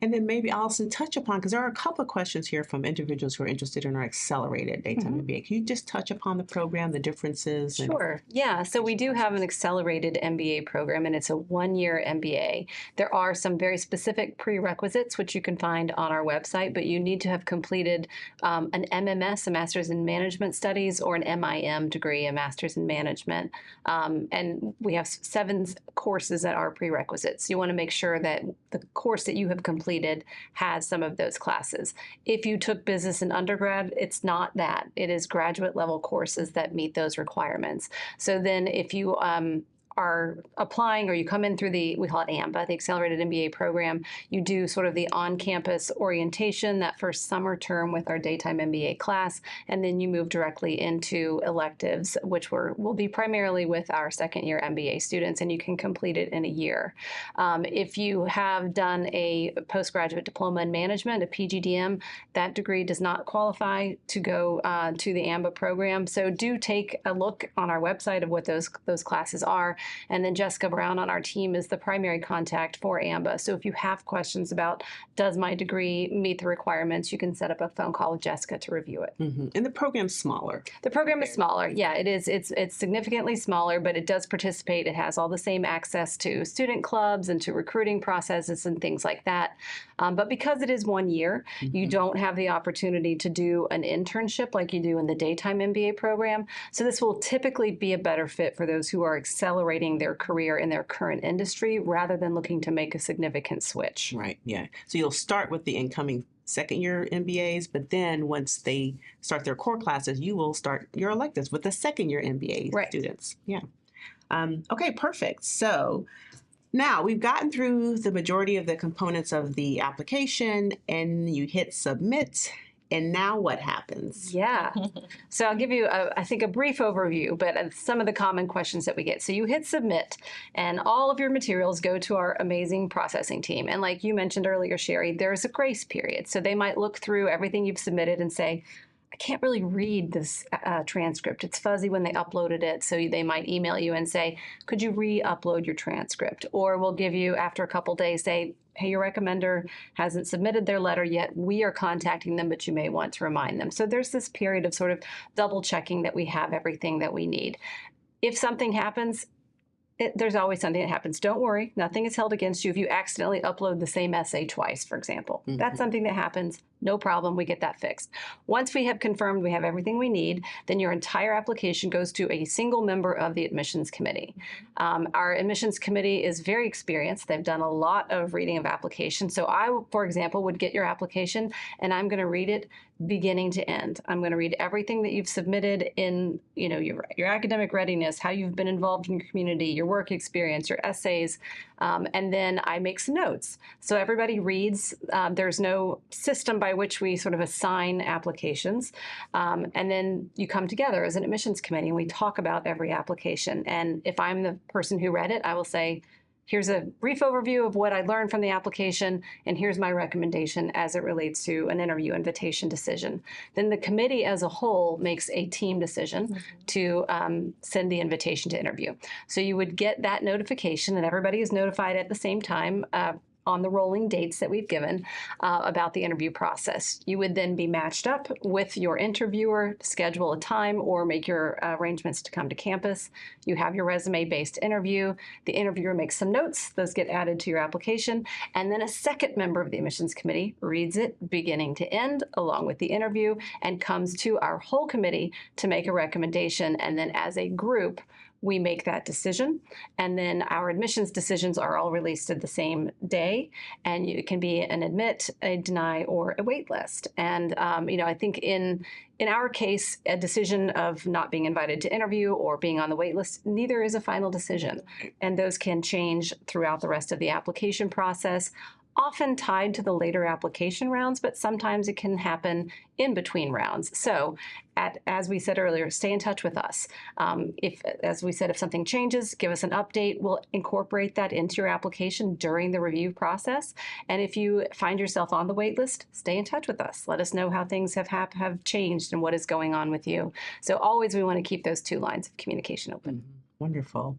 And then maybe Allison, touch upon, because there are a couple of questions here from individuals who are interested in our accelerated daytime MBA. Can you just touch upon the program, the differences? Sure. Yeah. So we do have an accelerated MBA program, and it's a 1-year MBA. There are some very specific prerequisites, which you can find on our website, but you need to have completed an MMS, a Master's in Management Studies, or an MIM degree, a Master's in Management. And we have 7 courses that are prerequisites. You want to make sure that the course that you have completed has some of those classes. If you took business in undergrad, it's not that. It is graduate level courses that meet those requirements. So then if you are applying or you come in through we call it AMBA, the Accelerated MBA program, you do sort of the on-campus orientation that first summer term with our daytime MBA class, and then you move directly into electives, which will be primarily with our second-year MBA students, and you can complete it in a year. If you have done a postgraduate diploma in management, a PGDM, that degree does not qualify to go to the AMBA program. So do take a look on our website of what those classes are. And then Jessica Brown on our team is the primary contact for AMBA. So if you have questions about, does my degree meet the requirements, you can set up a phone call with Jessica to review it. And the program's smaller. The program is smaller. Yeah, it is. It's significantly smaller, but it does participate. It has all the same access to student clubs and to recruiting processes and things like that. But because it is 1 year, you don't have the opportunity to do an internship like you do in the daytime MBA program. So this will typically be a better fit for those who are accelerating their career in their current industry rather than looking to make a significant switch. Right, yeah. So you'll start with the incoming second-year MBAs, but then once they start their core classes, you will start your electives with the second-year MBA students. Yeah. Okay, perfect. So now we've gotten through the majority of the components of the application, and you hit submit. And now what happens? Yeah. So I'll give you, I think, a brief overview, but some of the common questions that we get. So you hit submit, and all of your materials go to our amazing processing team. And like you mentioned earlier, Shari, there's a grace period. So they might look through everything you've submitted and say, I can't really read this transcript. It's fuzzy when they uploaded it. So they might email you and say, could you re-upload your transcript? Or we'll give you, after a couple days, say, hey, your recommender hasn't submitted their letter yet. We are contacting them, but you may want to remind them. So there's this period of sort of double checking that we have everything that we need. If something happens, there's always something that happens. Don't worry. Nothing is held against you if you accidentally upload the same essay twice, for example. That's something that happens. No problem. We get that fixed. Once we have confirmed we have everything we need, then your entire application goes to a single member of the admissions committee. Our admissions committee is very experienced. They've done a lot of reading of applications. So I, for example, would get your application and I'm going to read it beginning to end. I'm going to read everything that you've submitted in, your academic readiness, how you've been involved in your community, your work experience, your essays, And then I make some notes. So everybody reads. There's no system by which we sort of assign applications. And then you come together as an admissions committee and we talk about every application. And if I'm the person who read it, I will say, here's a brief overview of what I learned from the application, and here's my recommendation as it relates to an interview invitation decision. Then the committee as a whole makes a team decision to send the invitation to interview. So you would get that notification, and everybody is notified at the same time on the rolling dates that we've given about the interview process. You would then be matched up with your interviewer, schedule a time, or make your arrangements to come to campus. You have your resume-based interview. The interviewer makes some notes. Those get added to your application. And then a second member of the admissions committee reads it beginning to end, along with the interview, and comes to our whole committee to make a recommendation. And then as a group, we make that decision, and then our admissions decisions are all released at the same day, and it can be an admit, a deny, or a wait list. And I think in our case, a decision of not being invited to interview or being on the wait list, neither is a final decision, and those can change throughout the rest of the application process, often tied to the later application rounds, but sometimes it can happen in between rounds. So as we said earlier, stay in touch with us. As we said, if something changes, give us an update. We'll incorporate that into your application during the review process. And if you find yourself on the wait list, stay in touch with us. Let us know how things have changed and what is going on with you. So always we want to keep those two lines of communication open. Wonderful.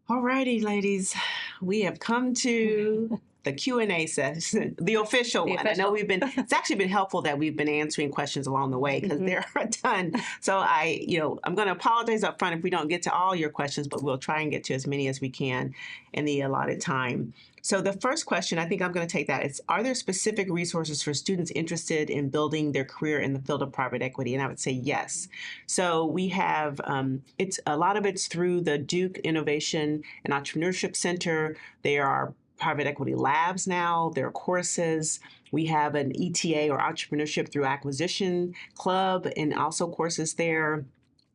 All righty, ladies, we have come to the Q&A session, the official one. I know it's actually been helpful that we've been answering questions along the way because there are a ton. So I'm going to apologize up front if we don't get to all your questions, but we'll try and get to as many as we can in the allotted time. So the first question, I think I'm going to take that. It's, are there specific resources for students interested in building their career in the field of private equity? And I would say yes. So we have, a lot of it's through the Duke Innovation and Entrepreneurship Center. There are private equity labs now, there are courses. We have an ETA or Entrepreneurship Through Acquisition Club and also courses there.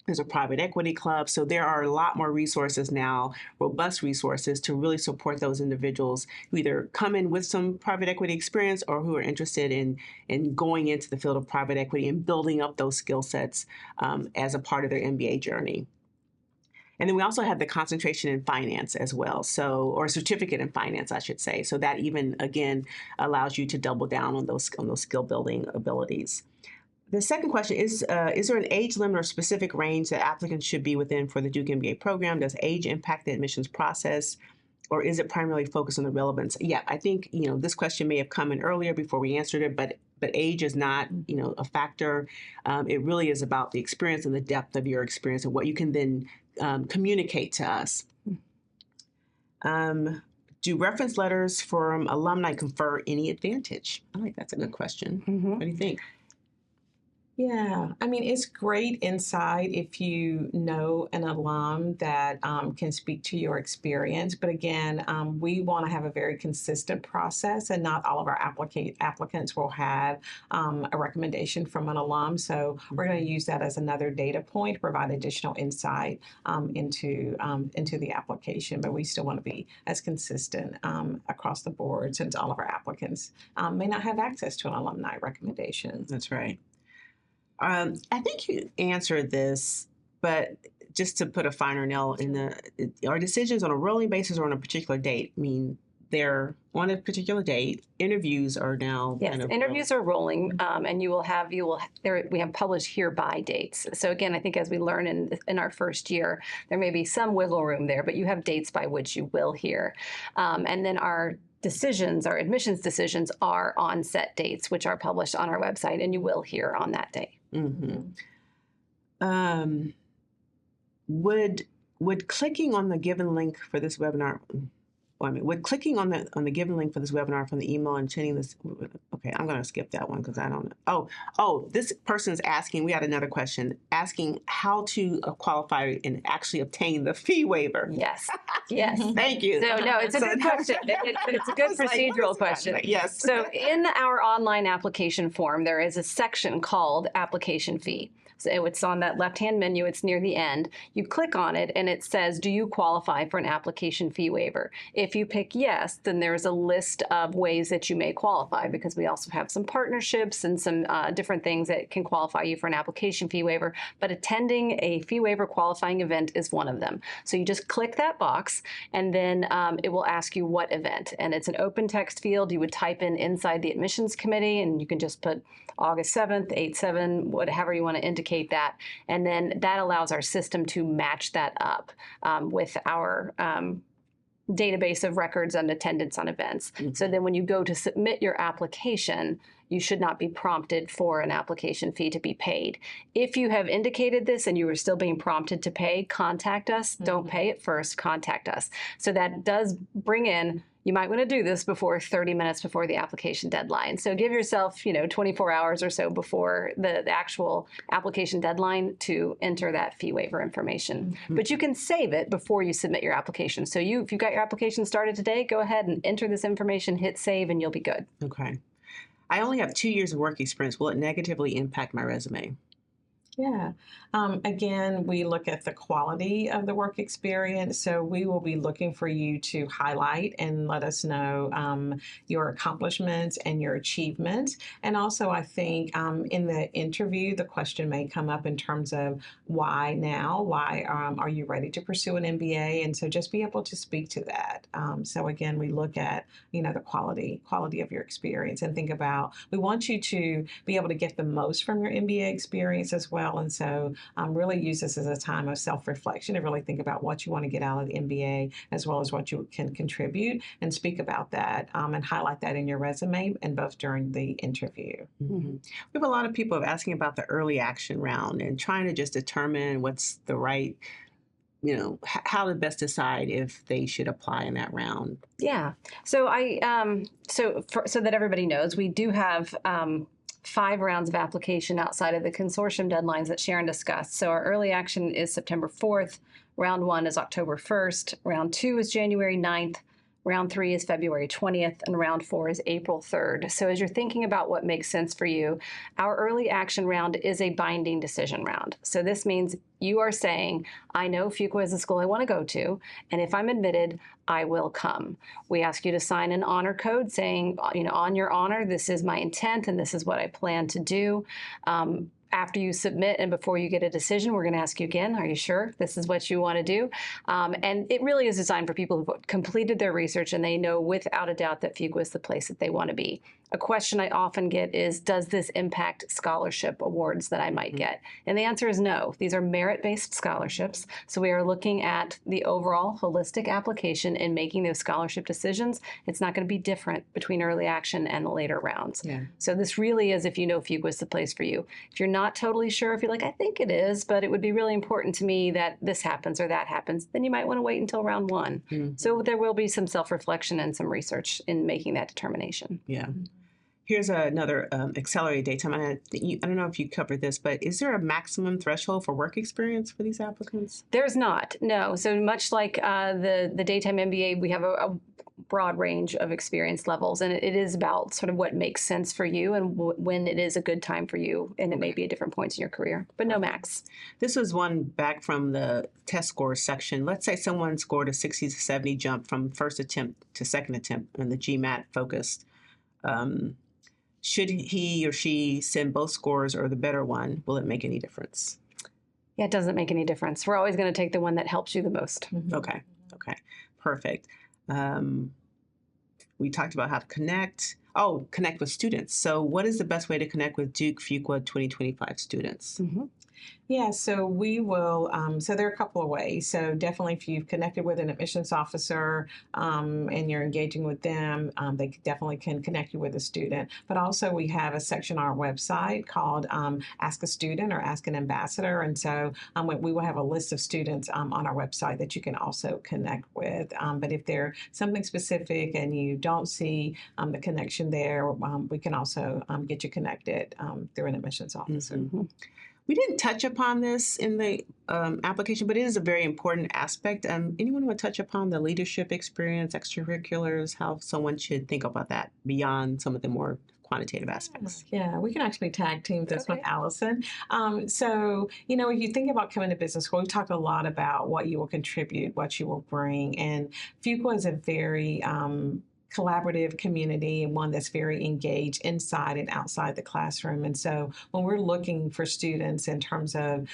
There's a private equity club. So there are a lot more resources now, robust resources to really support those individuals who either come in with some private equity experience or who are interested in going into the field of private equity and building up those skill sets as a part of their MBA journey. And then we also have the concentration in finance as well, or certificate in finance, I should say. So that even, again, allows you to double down on those skill building abilities. The second question is there an age limit or specific range that applicants should be within for the Duke MBA program? Does age impact the admissions process, or is it primarily focused on the relevance? Yeah, I think, this question may have come in earlier before we answered it, but age is not, a factor. It really is about the experience and the depth of your experience and what you can then communicate to us. Do reference letters from alumni confer any advantage? I think that's a good question. What do you think? Yeah, I mean, it's great insight if you know an alum that can speak to your experience. But again, we want to have a very consistent process, and not all of our applicants will have a recommendation from an alum. So we're going to use that as another data point to provide additional insight into the application. But we still want to be as consistent across the board, since all of our applicants may not have access to an alumni recommendation. That's right. I think you answered this, but just to put a finer nail in our decisions on a rolling basis or on a particular date. I mean, they're on a particular date. Interviews are now interviews are rolling, and we have published hereby dates. So again, I think as we learn in our first year, there may be some wiggle room there, but you have dates by which you will hear, and then our admissions decisions are on set dates, which are published on our website, and you will hear on that day. Would clicking on the given link for this webinar, would clicking on the given link for this webinar from the email and sending this, okay, I'm going to skip that one because I don't know. Oh, this person's asking, we had another question, asking how to qualify and actually obtain the fee waiver. Yes. Thank you. So, no, it's a good question. It's a good procedural question. Yes. So in our online application form, there is a section called application fee. So it's on that left-hand menu. It's near the end. You click on it, and it says, do you qualify for an application fee waiver? If you pick yes, then there's a list of ways that you may qualify, because we also have some partnerships and some different things that can qualify you for an application fee waiver. But attending a fee waiver qualifying event is one of them. So you just click that box, and then it will ask you what event. And it's an open text field. You would type in inside the admissions committee, and you can just put August 7th, 8/7, whatever you want to indicate that. And then that allows our system to match that up with our database of records and attendance on events. Mm-hmm. So then when you go to submit your application, you should not be prompted for an application fee to be paid. If you have indicated this and you are still being prompted to pay, contact us. Mm-hmm. Don't pay it first, contact us. So that does bring in, you might want to do this before 30 minutes before the application deadline. So give yourself, 24 hours or so before the actual application deadline to enter that fee waiver information. Mm-hmm. But you can save it before you submit your application. So if you've got your application started today, go ahead and enter this information, hit save, and you'll be good. Okay. I only have 2 years of work experience. Will it negatively impact my resume? Yeah. Again, we look at the quality of the work experience. So we will be looking for you to highlight and let us know your accomplishments and your achievements. And also, I think in the interview, the question may come up in terms of why now? Why are you ready to pursue an MBA? And so just be able to speak to that. So again, we look at, the quality of your experience and think about, we want you to be able to get the most from your MBA experience as well. And so really use this as a time of self-reflection and really think about what you want to get out of the MBA as well as what you can contribute, and speak about that and highlight that in your resume, and both during the interview. Mm-hmm. We have a lot of people asking about the early action round and trying to just determine what's the right, how to best decide if they should apply in that round. Yeah. So so that everybody knows, we do have 5 rounds of application outside of the consortium deadlines that Sharon discussed. So our early action is September 4th. Round 1 is October 1st. Round 2 is January 9th. Round 3 is February 20th, and round 4 is April 3rd. So as you're thinking about what makes sense for you, our early action round is a binding decision round. So this means you are saying, I know Fuqua is a school I want to go to, and if I'm admitted, I will come. We ask you to sign an honor code saying, on your honor, this is my intent and this is what I plan to do. After you submit and before you get a decision, we're going to ask you again, are you sure this is what you want to do? And it really is designed for people who've completed their research and they know without a doubt that Fuqua is the place that they want to be. A question I often get is, does this impact scholarship awards that I might get? And the answer is no. These are merit-based scholarships. So we are looking at the overall holistic application and making those scholarship decisions. It's not going to be different between early action and the later rounds. Yeah. So this really is if you know Fuqua is the place for you. If you're not totally sure, if you're like, I think it is, but it would be really important to me that this happens or that happens, then you might want to wait until round 1. Mm-hmm. So there will be some self-reflection and some research in making that determination. Yeah. Here's another accelerated daytime. I don't know if you covered this, but is there a maximum threshold for work experience for these applicants? There's not, no. So much like the daytime MBA, we have a broad range of experience levels, and it is about sort of what makes sense for you and when it is a good time for you, and it may be at different points in your career, but no max. This was one back from the test scores section. Let's say someone scored a 60 to 70 jump from first attempt to second attempt in the GMAT focused. Should he or she send both scores or the better one? Will it make any difference? Yeah, it doesn't make any difference. We're always going to take the one that helps you the most. Mm-hmm. Okay. Perfect. We talked about how to connect. Connect with students. So what is the best way to connect with Duke Fuqua 2025 students? Mm-hmm. Yeah, so we will, so there are a couple of ways. So definitely if you've connected with an admissions officer and you're engaging with them, they definitely can connect you with a student. But also we have a section on our website called Ask a Student or Ask an Ambassador. And so we will have a list of students on our website that you can also connect with. But if there's something specific and you don't see the connection there, we can also get you connected through an admissions officer. Mm-hmm. We didn't touch upon this in the application, but it is a very important aspect. Anyone want to touch upon the leadership experience, extracurriculars, how someone should think about that beyond some of the more quantitative aspects. Yeah, we can actually tag team this Okay. with Allison. So, if you think about coming to business school, we talk a lot about what you will contribute, what you will bring. And Fuqua is a very collaborative community and one that's very engaged inside and outside the classroom. And so when we're looking for students in terms of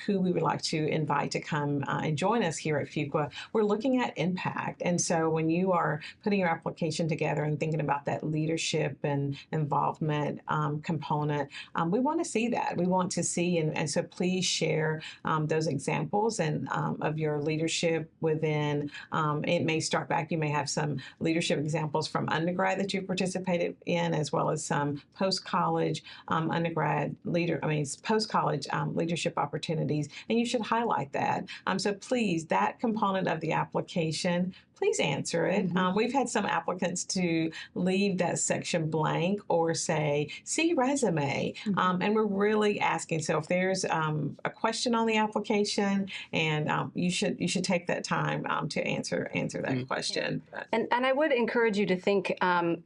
who we would like to invite to come and join us here at Fuqua, we're looking at impact. And so when you are putting your application together and thinking about that leadership and involvement component, we want to see that. We want to see, and so please share those examples and of your leadership within, it may start back, you may have some leadership examples from undergrad that you participated in, as well as some post-college post-college leadership opportunities, and you should highlight that. So please, that component of the application, please answer it. We've had some applicants to leave that section blank or say, see resume. And we're really asking, so if there's a question on the application, and you should take that time to answer that question. And I would encourage you to think,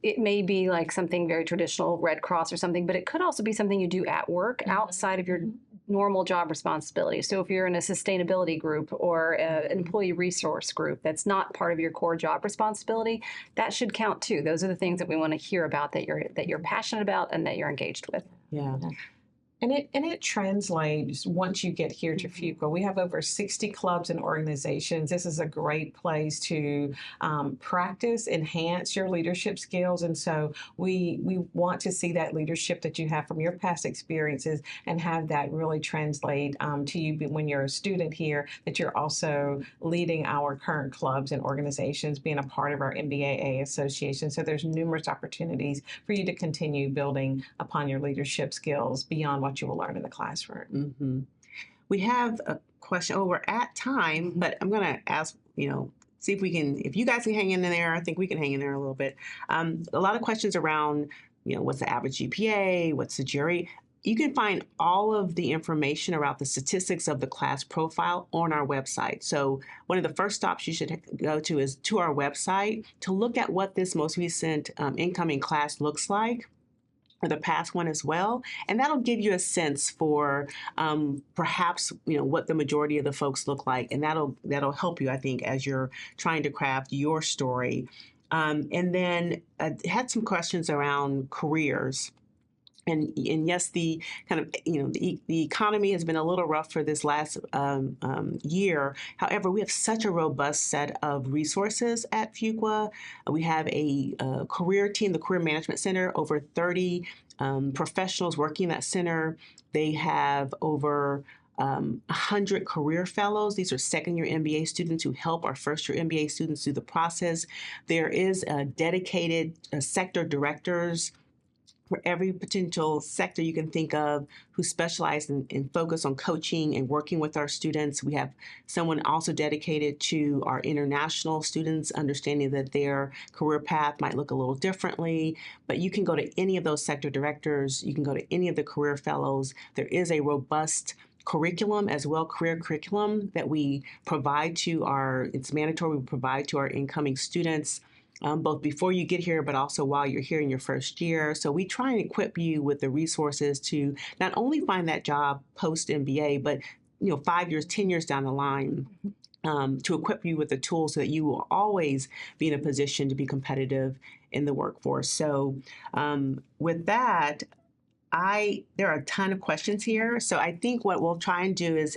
it may be like something very traditional, Red Cross or something, but it could also be something you do at work outside of your normal job responsibilities. So if you're in a sustainability group or an employee resource group that's not part of your core job responsibility, that should count too. Those are the things that we want to hear about, that you're passionate about and that you're engaged with. Yeah. And it translates once you get here to Fuqua. We have over 60 clubs and organizations. This is a great place to practice, enhance your leadership skills. And so we want to see that leadership that you have from your past experiences and have that really translate to you when you're a student here, that you're also leading our current clubs and organizations, being a part of our MBAA association. So there's numerous opportunities for you to continue building upon your leadership skills beyond what you will learn in the classroom. We have a question. Oh, we're at time, but I'm going to ask, see if you guys can hang in there. I think we can hang in there a little bit. A lot of questions around, what's the average GPA? What's the GRE? You can find all of the information about the statistics of the class profile on our website. So one of the first stops you should go to is to our website to look at what this most recent incoming class looks like, or the past one as well. And that'll give you a sense for perhaps, what the majority of the folks look like. And that'll help you, I think, as you're trying to craft your story. And then I had some questions around careers. And yes, the kind of, the economy has been a little rough for this last year. However, we have such a robust set of resources at Fuqua. We have a career team, the Career Management Center, over 30 professionals working in that center. They have over 100 career fellows. These are second-year MBA students who help our first-year MBA students through the process. There is dedicated sector directors for every potential sector you can think of, who specialize and focus on coaching and working with our students. We have someone also dedicated to our international students, understanding that their career path might look a little differently. But you can go to any of those sector directors. You can go to any of the career fellows. There is a robust curriculum as well, career curriculum that we provide it's mandatory, we provide to our incoming students. Both before you get here, but also while you're here in your first year. So we try and equip you with the resources to not only find that job post-MBA, but 5 years, 10 years down the line, to equip you with the tools so that you will always be in a position to be competitive in the workforce. So with that, there are a ton of questions here. So I think what we'll try and do is,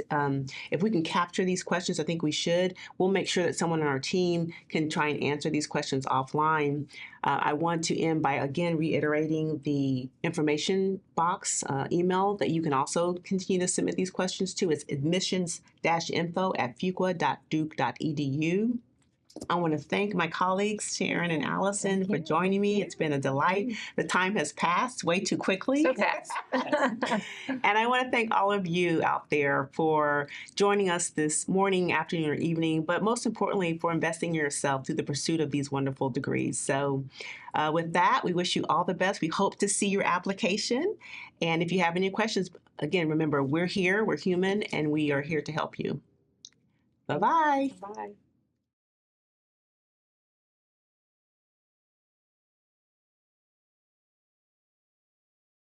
if we can capture these questions, I think we should. We'll make sure that someone on our team can try and answer these questions offline. I want to end by, again, reiterating the information box email that you can also continue to submit these questions to. It's admissions-info@fuqua.duke.edu. I want to thank my colleagues, Sharon and Allison, for joining me. It's been a delight. The time has passed way too quickly. So fast. And I want to thank all of you out there for joining us this morning, afternoon, or evening, but most importantly, for investing in yourself through the pursuit of these wonderful degrees. So with that, we wish you all the best. We hope to see your application. And if you have any questions, again, remember, we're here, we're human, and we are here to help you. Bye-bye. Bye.